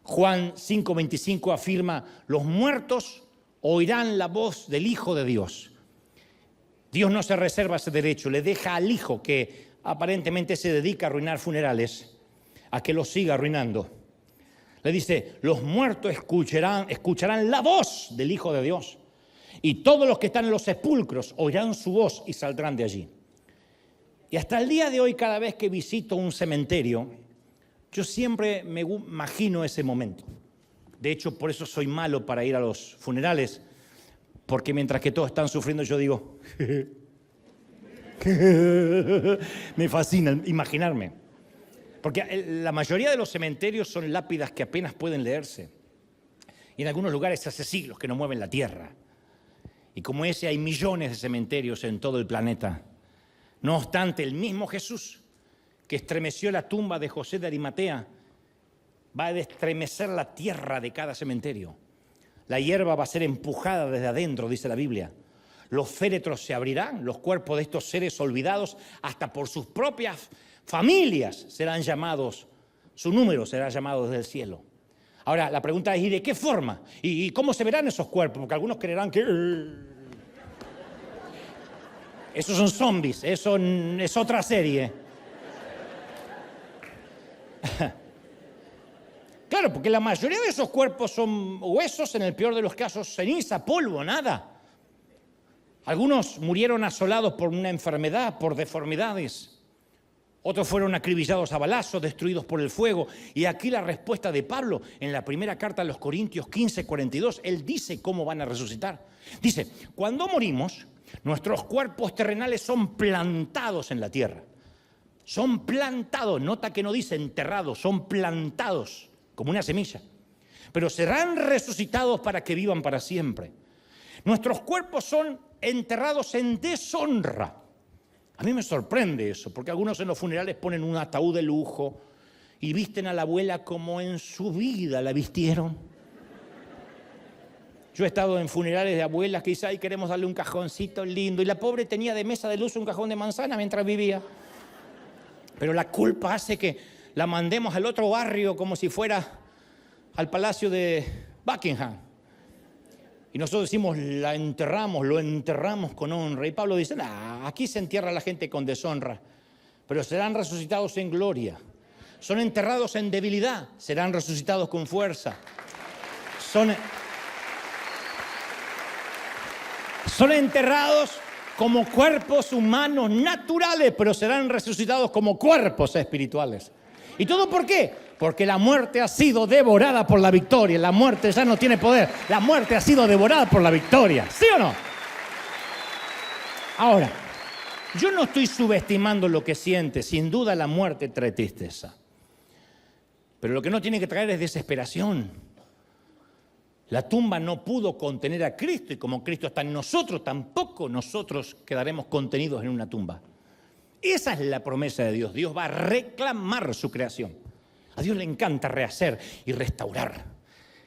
Juan 5:25 afirma, los muertos oirán la voz del Hijo de Dios. Dios no se reserva ese derecho, le deja al Hijo que aparentemente se dedica a arruinar funerales, a que los siga arruinando. Le dice, los muertos escucharán la voz del Hijo de Dios. Y todos los que están en los sepulcros oirán su voz y saldrán de allí. Y hasta el día de hoy, cada vez que visito un cementerio, yo siempre me imagino ese momento. De hecho, por eso soy malo para ir a los funerales, porque mientras que todos están sufriendo, yo digo, me fascina imaginarme. Porque la mayoría de los cementerios son lápidas que apenas pueden leerse. Y en algunos lugares hace siglos que no mueven la tierra. Y como ese hay millones de cementerios en todo el planeta. No obstante, el mismo Jesús que estremeció la tumba de José de Arimatea va a estremecer la tierra de cada cementerio. La hierba va a ser empujada desde adentro, dice la Biblia. Los féretros se abrirán, los cuerpos de estos seres olvidados, hasta por sus propias familias serán llamados, su número será llamado desde el cielo. Ahora, la pregunta es, ¿y de qué forma? ¿Y cómo se verán esos cuerpos? Porque algunos creerán que esos son zombies, eso es otra serie. Claro, porque la mayoría de esos cuerpos son huesos, en el peor de los casos ceniza, polvo, nada. Algunos murieron asolados por una enfermedad, por deformidades. Otros fueron acribillados a balazos, destruidos por el fuego. Y aquí la respuesta de Pablo en la primera carta a los Corintios 15:42. Él dice cómo van a resucitar. Dice, cuando morimos, nuestros cuerpos terrenales son plantados en la tierra. Son plantados, nota que no dice enterrados, son plantados como una semilla. pero serán resucitados para que vivan para siempre. Nuestros cuerpos son enterrados en deshonra. A mí me sorprende eso, porque algunos en los funerales ponen un ataúd de lujo y visten a la abuela como en su vida la vistieron. Yo he estado en funerales de abuelas que dicen, ay, queremos darle un cajoncito lindo, y la pobre tenía de mesa de luz un cajón de manzana mientras vivía. Pero la culpa hace que la mandemos al otro barrio como si fuera al palacio de Buckingham. Y nosotros decimos, la enterramos, lo enterramos con honra. Y Pablo dice, aquí se entierra a la gente con deshonra, pero serán resucitados en gloria. Son enterrados en debilidad, serán resucitados con fuerza. Son enterrados como cuerpos humanos naturales, pero serán resucitados como cuerpos espirituales. ¿Y todo por qué? Porque la muerte ha sido devorada por la victoria. La muerte ya no tiene poder. La muerte ha sido devorada por la victoria. ¿Sí o no? Ahora, yo no estoy subestimando lo que siente. Sin duda la muerte trae tristeza. Pero lo que no tiene que traer es desesperación. La tumba no pudo contener a Cristo, y como Cristo está en nosotros, tampoco nosotros quedaremos contenidos en una tumba. Esa es la promesa de Dios. Dios va a reclamar su creación. A Dios le encanta rehacer y restaurar.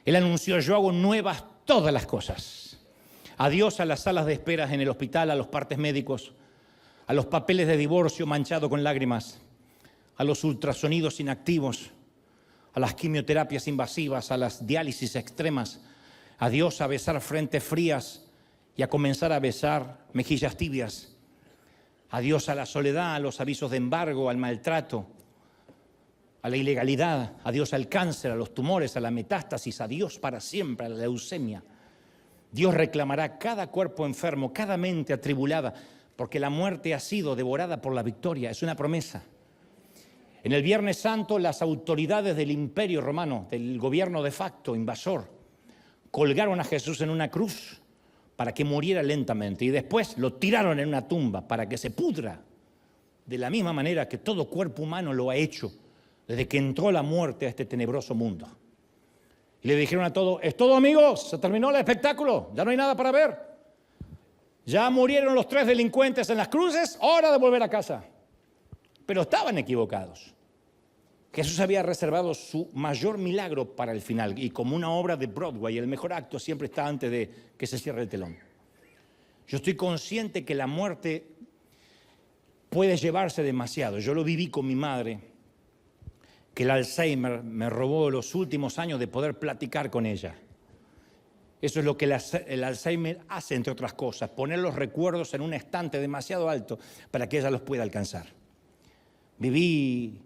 Él anunció, yo hago nuevas todas las cosas. Adiós a las salas de esperas en el hospital, a los partes médicos, a los papeles de divorcio manchados con lágrimas, a los ultrasonidos inactivos, a las quimioterapias invasivas, a las diálisis extremas. Adiós a besar frentes frías y a comenzar a besar mejillas tibias. Adiós a la soledad, a los avisos de embargo, al maltrato, a la ilegalidad. Adiós al cáncer, a los tumores, a la metástasis. Adiós para siempre a la leucemia. Dios reclamará cada cuerpo enfermo, cada mente atribulada, porque la muerte ha sido devorada por la victoria. Es una promesa. En el Viernes Santo, las autoridades del Imperio Romano, del gobierno de facto invasor, colgaron a Jesús en una cruz para que muriera lentamente, y después lo tiraron en una tumba para que se pudra, de la misma manera que todo cuerpo humano lo ha hecho desde que entró la muerte a este tenebroso mundo. Y le dijeron a todos, es todo, amigos, se terminó el espectáculo, ya no hay nada para ver. Ya murieron los 3 delincuentes en las cruces, hora de volver a casa. Pero estaban equivocados. Jesús había reservado su mayor milagro para el final, y como una obra de Broadway, el mejor acto siempre está antes de que se cierre el telón. Yo estoy consciente que la muerte puede llevarse demasiado. Yo lo viví con mi madre, que el Alzheimer me robó los últimos años de poder platicar con ella. Eso es lo que el Alzheimer hace, entre otras cosas, poner los recuerdos en un estante demasiado alto para que ella los pueda alcanzar. Viví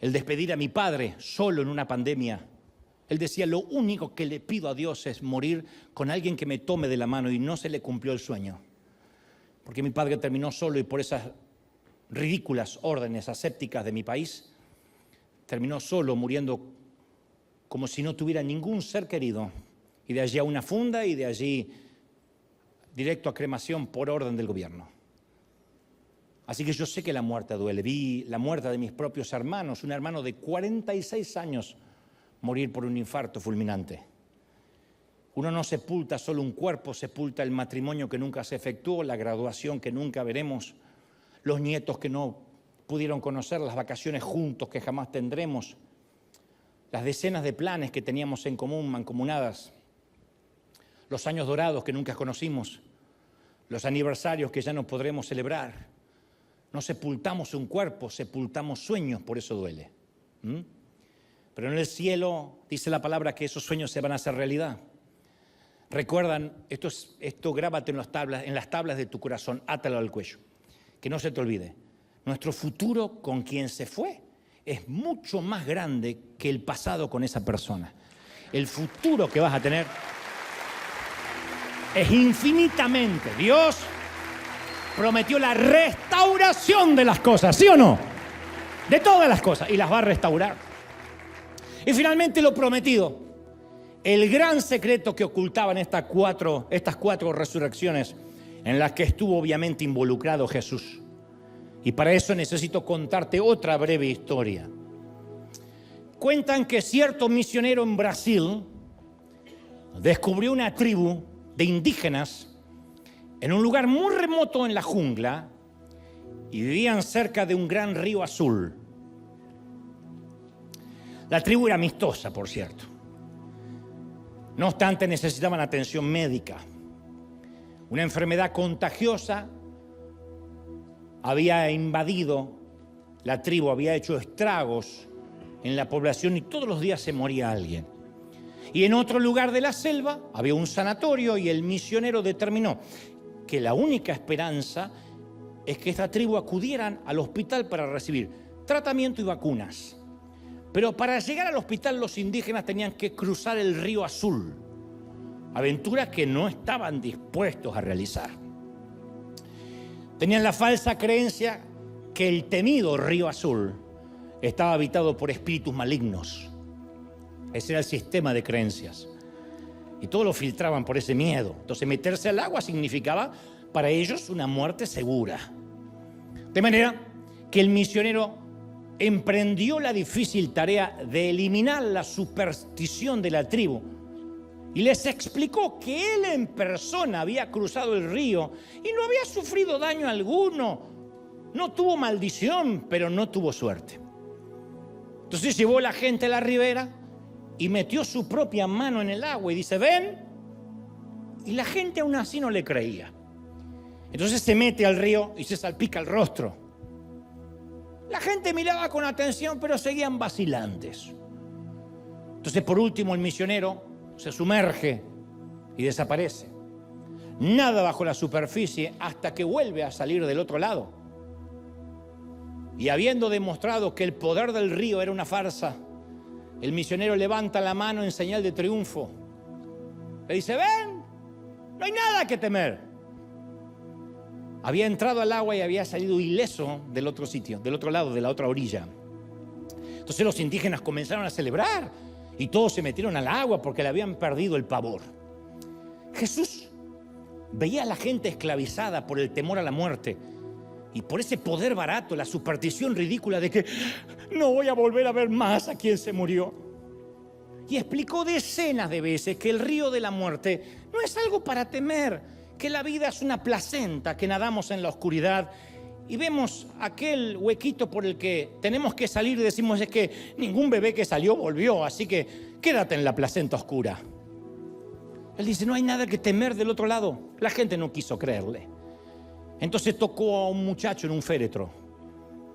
el despedir a mi padre solo en una pandemia. Él decía, lo único que le pido a Dios es morir con alguien que me tome de la mano, y no se le cumplió el sueño. Porque mi padre terminó solo, y por esas ridículas órdenes asépticas de mi país, terminó solo, muriendo como si no tuviera ningún ser querido. Y de allí a una funda, y de allí directo a cremación por orden del gobierno. Así que yo sé que la muerte duele. Vi la muerte de mis propios hermanos, un hermano de 46 años morir por un infarto fulminante. Uno no sepulta solo un cuerpo, sepulta el matrimonio que nunca se efectuó, la graduación que nunca veremos, los nietos que no pudieron conocer, las vacaciones juntos que jamás tendremos, las decenas de planes que teníamos en común, mancomunadas, los años dorados que nunca conocimos, los aniversarios que ya no podremos celebrar. No sepultamos un cuerpo, sepultamos sueños, por eso duele. Pero en el cielo dice la palabra que esos sueños se van a hacer realidad. Recuerdan, esto grábate en las tablas de tu corazón, átalo al cuello, que no se te olvide. Nuestro futuro con quien se fue es mucho más grande que el pasado con esa persona. El futuro que vas a tener es infinitamente. Dios prometió la restauración de las cosas, ¿sí o no? De todas las cosas, y las va a restaurar. Y finalmente lo prometido, el gran secreto que ocultaban estas cuatro resurrecciones, en las que estuvo obviamente involucrado Jesús. Y para eso necesito contarte otra breve historia. Cuentan que cierto misionero en Brasil descubrió una tribu de indígenas en un lugar muy remoto en la jungla y vivían cerca de un gran río azul. La tribu era amistosa, por cierto. No obstante, necesitaban atención médica. Una enfermedad contagiosa había invadido la tribu, había hecho estragos en la población y todos los días se moría alguien. Y en otro lugar de la selva había un sanatorio y el misionero determinó que la única esperanza es que esta tribu acudieran al hospital para recibir tratamiento y vacunas. Pero para llegar al hospital los indígenas tenían que cruzar el río Azul, aventura que no estaban dispuestos a realizar. Tenían la falsa creencia que el temido río Azul estaba habitado por espíritus malignos. Ese era el sistema de creencias. Y todo lo filtraban por ese miedo. Entonces meterse al agua significaba para ellos una muerte segura. De manera que el misionero emprendió la difícil tarea de eliminar la superstición de la tribu y les explicó que él en persona había cruzado el río y no había sufrido daño alguno. No tuvo maldición, pero no tuvo suerte. Entonces llevó a la gente a la ribera y metió su propia mano en el agua y dice, ven. Y la gente aún así no le creía. Entonces se mete al río y se salpica el rostro. La gente miraba con atención, pero seguían vacilantes. Entonces, por último, el misionero se sumerge y desaparece. Nada bajo la superficie hasta que vuelve a salir del otro lado. Y habiendo demostrado que el poder del río era una farsa, el misionero levanta la mano en señal de triunfo. Le dice, ven, no hay nada que temer. Había entrado al agua y había salido ileso del otro sitio, del otro lado, de la otra orilla. Entonces los indígenas comenzaron a celebrar y todos se metieron al agua porque le habían perdido el pavor. Jesús veía a la gente esclavizada por el temor a la muerte y por ese poder barato, la superstición ridícula de que no voy a volver a ver más a quien se murió. Y explicó decenas de veces que el río de la muerte no es algo para temer, que la vida es una placenta, que nadamos en la oscuridad y vemos aquel huequito por el que tenemos que salir y decimos es que ningún bebé que salió volvió, así que quédate en la placenta oscura. Él dice, no hay nada que temer del otro lado. La gente no quiso creerle. Entonces tocó a un muchacho en un féretro,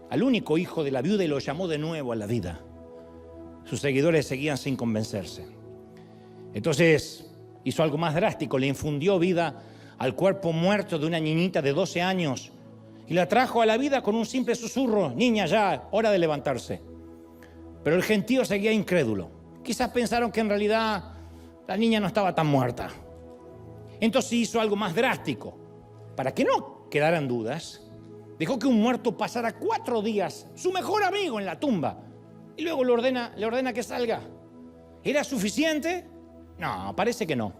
al único hijo de la viuda, y lo llamó de nuevo a la vida. Sus seguidores seguían sin convencerse. Entonces hizo algo más drástico, le infundió vida al cuerpo muerto de una niñita de 12 años y la trajo a la vida con un simple susurro, niña, ya, hora de levantarse. Pero el gentío seguía incrédulo. Quizás pensaron que en realidad la niña no estaba tan muerta. Entonces hizo algo más drástico. Para que no quedaran dudas, dejó que un muerto pasara 4 días, su mejor amigo, en la tumba, y luego le ordena que salga. ¿Era suficiente? No, parece que no.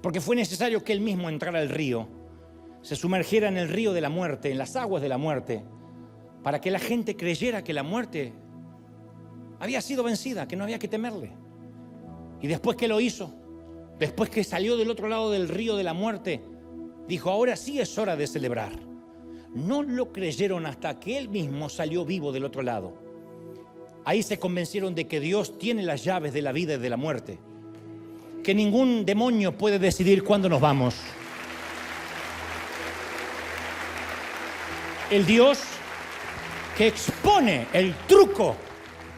Porque fue necesario que él mismo entrara al río, se sumergiera en el río de la muerte, en las aguas de la muerte, para que la gente creyera que la muerte había sido vencida, que no había que temerle. Y después que lo hizo, después que salió del otro lado del río de la muerte, dijo, ahora sí es hora de celebrar. No lo creyeron hasta que él mismo salió vivo del otro lado. Ahí se convencieron de que Dios tiene las llaves de la vida y de la muerte, que ningún demonio puede decidir cuándo nos vamos. El Dios que expone el truco,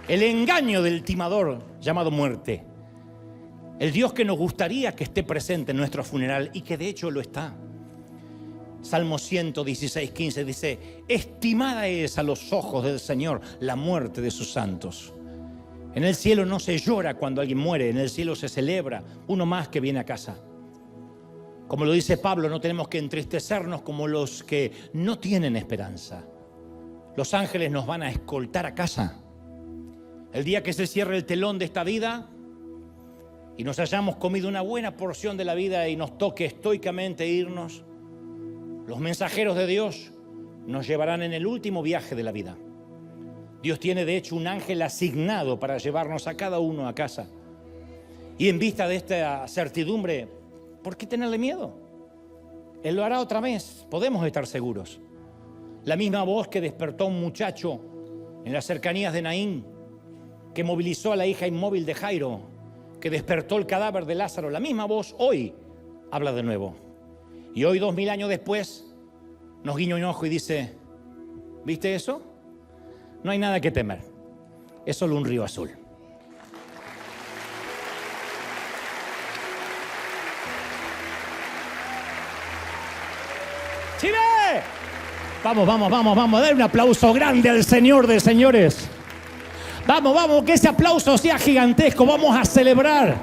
el engaño del timador llamado muerte. El Dios que nos gustaría que esté presente en nuestro funeral y que de hecho lo está. Salmo 116:15 dice, estimada es a los ojos del Señor la muerte de sus santos. En el cielo no se llora cuando alguien muere, en el cielo se celebra uno más que viene a casa. Como lo dice Pablo, no tenemos que entristecernos como los que no tienen esperanza. Los ángeles nos van a escoltar a casa. El día que se cierre el telón de esta vida y nos hayamos comido una buena porción de la vida y nos toque estoicamente irnos, los mensajeros de Dios nos llevarán en el último viaje de la vida. Dios tiene de hecho un ángel asignado para llevarnos a cada uno a casa. Y en vista de esta certidumbre, ¿por qué tenerle miedo? Él lo hará otra vez, podemos estar seguros. La misma voz que despertó a un muchacho en las cercanías de Naín, que movilizó a la hija inmóvil de Jairo, que despertó el cadáver de Lázaro, la misma voz hoy habla de nuevo. Y hoy, 2000 años después, nos guiña un ojo y dice, ¿viste eso? No hay nada que temer, es solo un río azul. ¡Chile! Vamos, dale un aplauso grande al Señor de señores. Vamos, que ese aplauso sea gigantesco. Vamos a celebrar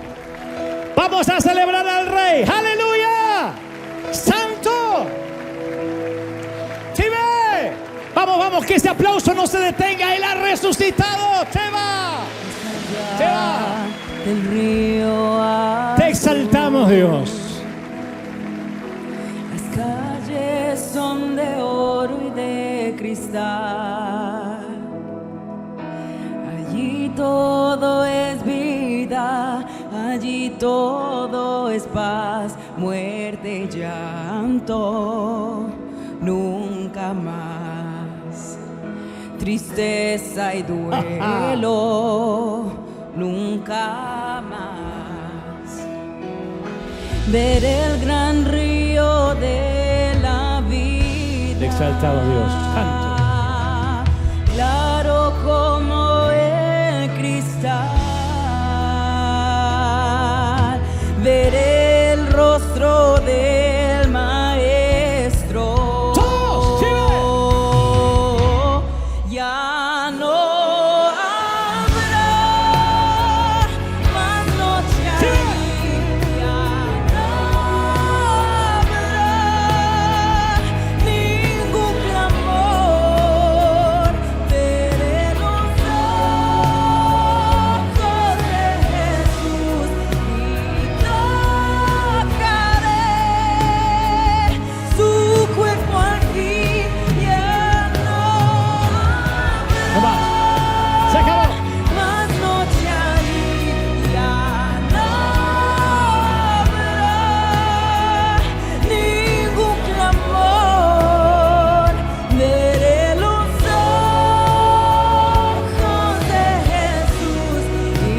al Rey. ¡Aleluya! ¡Santo! ¡Chile! Vamos, que ese aplauso no se detenga. Él ha resucitado. ¡Te va! Del río Te exaltamos, Dios. Las calles son de oro y de cristal. Allí todo es vida, allí todo es paz, muerte y llanto, nunca más. Tristeza y duelo, nunca más. Ver el gran río de la vida. Exaltado Dios, santo. Claro como el cristal. Ver el rostro del maestro. ¡Todos! ¡Chile! Ya no habrá más noche allí. Ya no habrá ningún clamor. Veré los ojos de Jesús y tocaré su cuerpo al fin. Ya no No más. Se acabó. más noche allí, ya no habrá ningún clamor. Veré los ojos de Jesús y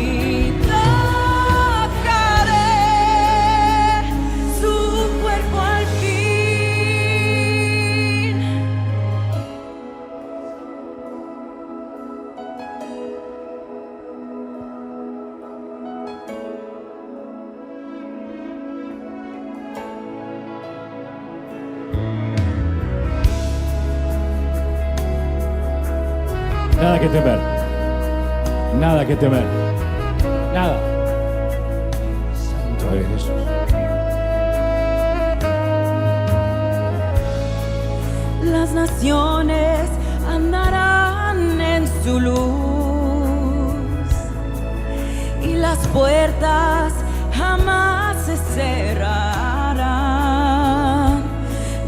tocaré su cuerpo al fin. Nada que temer. Nada que temer. Nada. Santo eres Jesús. Las naciones andarán en su luz y las puertas jamás se cerrarán.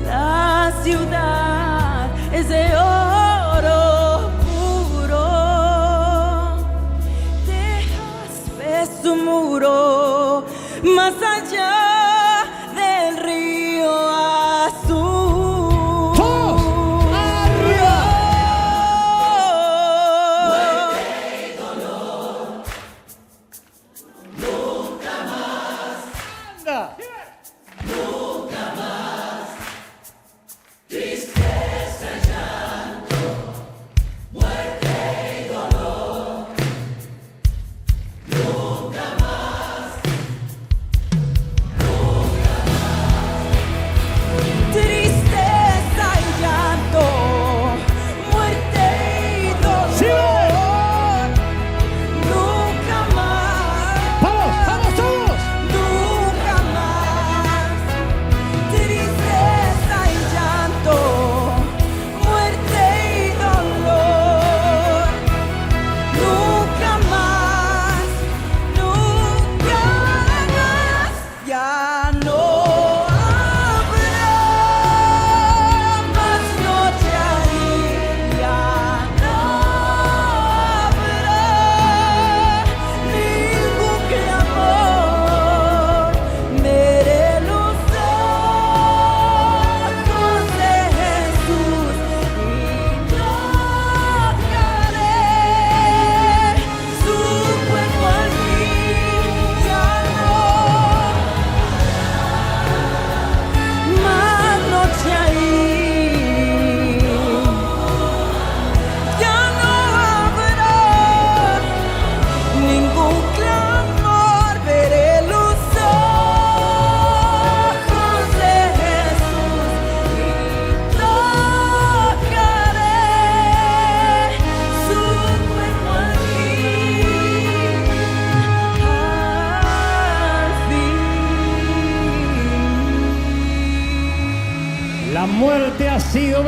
La ciudad es de oro puro, dejas su muro más allá del río azul. ¡Todos! ¡Arriba! Anda.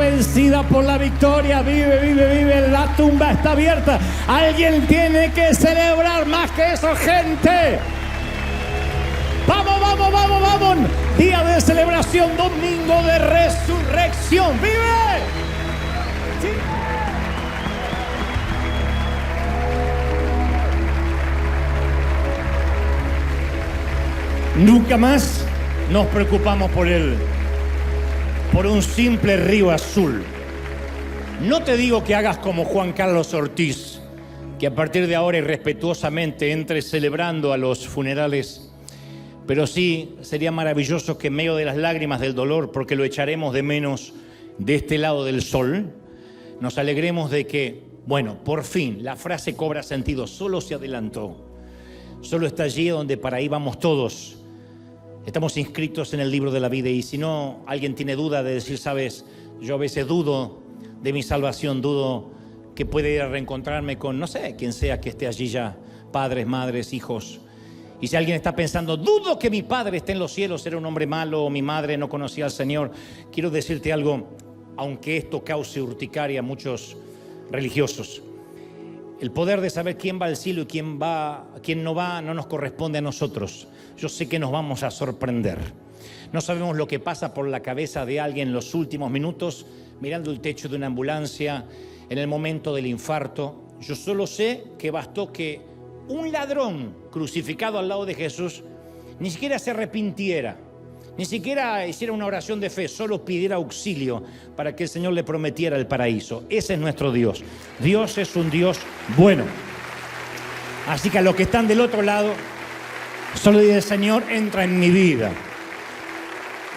vencida por la victoria. Vive, vive, vive. La tumba está abierta. Alguien tiene que celebrar más que eso, gente. Vamos, vamos, vamos, vamos. Día de celebración, domingo de resurrección. ¡Vive! ¡Sí! Nunca más nos preocupamos por un simple río azul. No te digo que hagas como Juan Carlos Ortiz, que a partir de ahora irrespetuosamente entre celebrando a los funerales, pero sí sería maravilloso que en medio de las lágrimas del dolor, porque lo echaremos de menos de este lado del sol, nos alegremos de que, bueno, por fin la frase cobra sentido, solo se adelantó, solo está allí donde para ahí vamos todos. Estamos inscritos en el libro de la vida y si no, alguien tiene duda de decir, sabes, yo a veces dudo de mi salvación, dudo que pueda ir a reencontrarme con, no sé, quien sea que esté allí ya, padres, madres, hijos. Y si alguien está pensando, dudo que mi padre esté en los cielos, era un hombre malo o mi madre no conocía al Señor, quiero decirte algo, aunque esto cause urticaria a muchos religiosos. El poder de saber quién va al cielo y quién no va, no nos corresponde a nosotros. Yo sé que nos vamos a sorprender. No sabemos lo que pasa por la cabeza de alguien en los últimos minutos, mirando el techo de una ambulancia, en el momento del infarto. Yo solo sé que bastó que un ladrón crucificado al lado de Jesús ni siquiera se arrepintiera, ni siquiera hiciera una oración de fe, solo pidiera auxilio para que el Señor le prometiera el paraíso. Ese es nuestro Dios. Dios es un Dios bueno. Así que a los que están del otro lado, solo dice, Señor, entra en mi vida.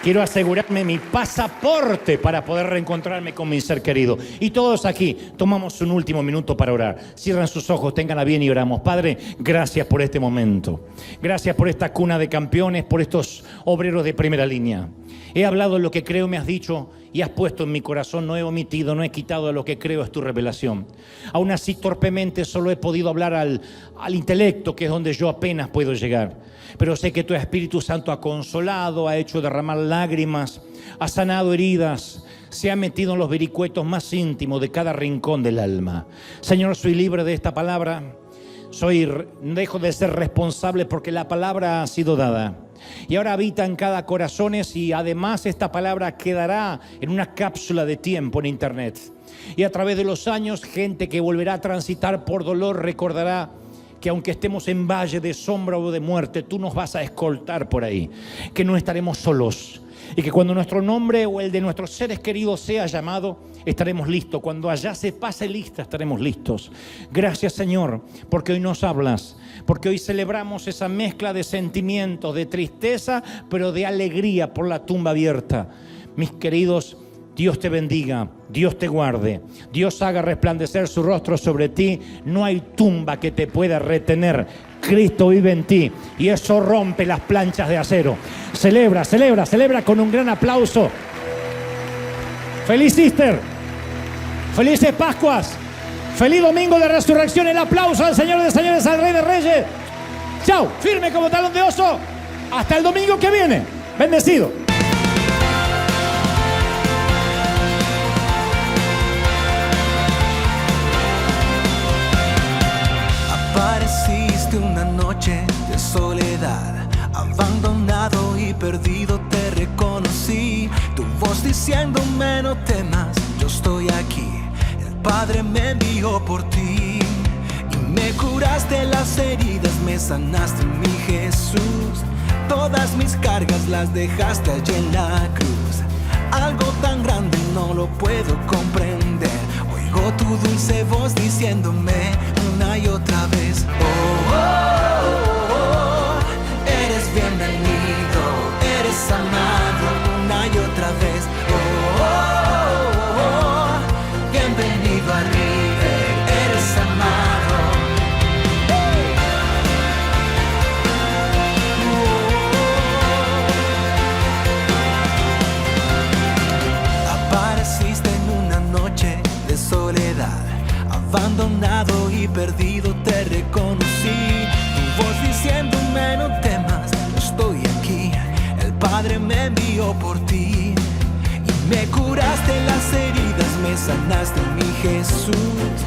Quiero asegurarme mi pasaporte para poder reencontrarme con mi ser querido. Y todos aquí tomamos un último minuto para orar. Cierran sus ojos, ténganla bien y oramos. Padre, gracias por este momento. Gracias por esta cuna de campeones, por estos obreros de primera línea. He hablado lo que creo me has dicho y has puesto en mi corazón. No he omitido, no he quitado de lo que creo es tu revelación. Aún así, torpemente solo he podido hablar al intelecto, que es donde yo apenas puedo llegar. Pero sé que tu Espíritu Santo ha consolado, ha hecho derramar lágrimas, ha sanado heridas, se ha metido en los vericuetos más íntimos de cada rincón del alma. Señor, soy libre de esta palabra. Dejo de ser responsable porque la palabra ha sido dada. Y ahora habita en cada corazón y además esta palabra quedará en una cápsula de tiempo en internet. Y a través de los años, gente que volverá a transitar por dolor recordará que aunque estemos en valle de sombra o de muerte, tú nos vas a escoltar por ahí, que no estaremos solos y que cuando nuestro nombre o el de nuestros seres queridos sea llamado, estaremos listos. Cuando allá se pase lista, estaremos listos. Gracias, Señor, porque hoy nos hablas, porque hoy celebramos esa mezcla de sentimientos, de tristeza, pero de alegría por la tumba abierta. Mis queridos, Dios te bendiga, Dios te guarde, Dios haga resplandecer su rostro sobre ti. No hay tumba que te pueda retener. Cristo vive en ti y eso rompe las planchas de acero. Celebra, celebra, celebra con un gran aplauso. ¡Feliz Easter! ¡Felices Pascuas! ¡Feliz Domingo de Resurrección! El aplauso al Señor de Señores, al Rey de Reyes. ¡Chao! Firme como talón de oso. Hasta el domingo que viene. Bendecido. Apareciste una noche de soledad, abandonado y perdido te reconocí. Tu voz diciéndome no temas, yo estoy aquí. El Padre me envió por ti y me curaste las heridas, me sanaste mi Jesús. Todas mis cargas las dejaste allí en la cruz. Algo tan grande no lo puedo comprender. Oigo tu dulce voz diciéndome una y otra vez, oh, oh, oh, oh, eres bienvenido, eres amado una y otra vez, oh, oh, oh, oh, bienvenido a River, eres amado. Apareciste en una noche de soledad, abandonado y perdido te reconocí. Tu voz diciéndome no temas, yo estoy aquí. El Padre me envió por ti y me curó. curaste las heridas, me sanaste, mi Jesús.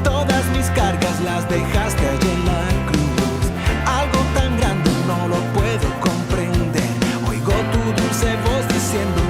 Todas mis cargas las dejaste allí en la cruz. Algo tan grande no lo puedo comprender. Oigo tu dulce voz diciendo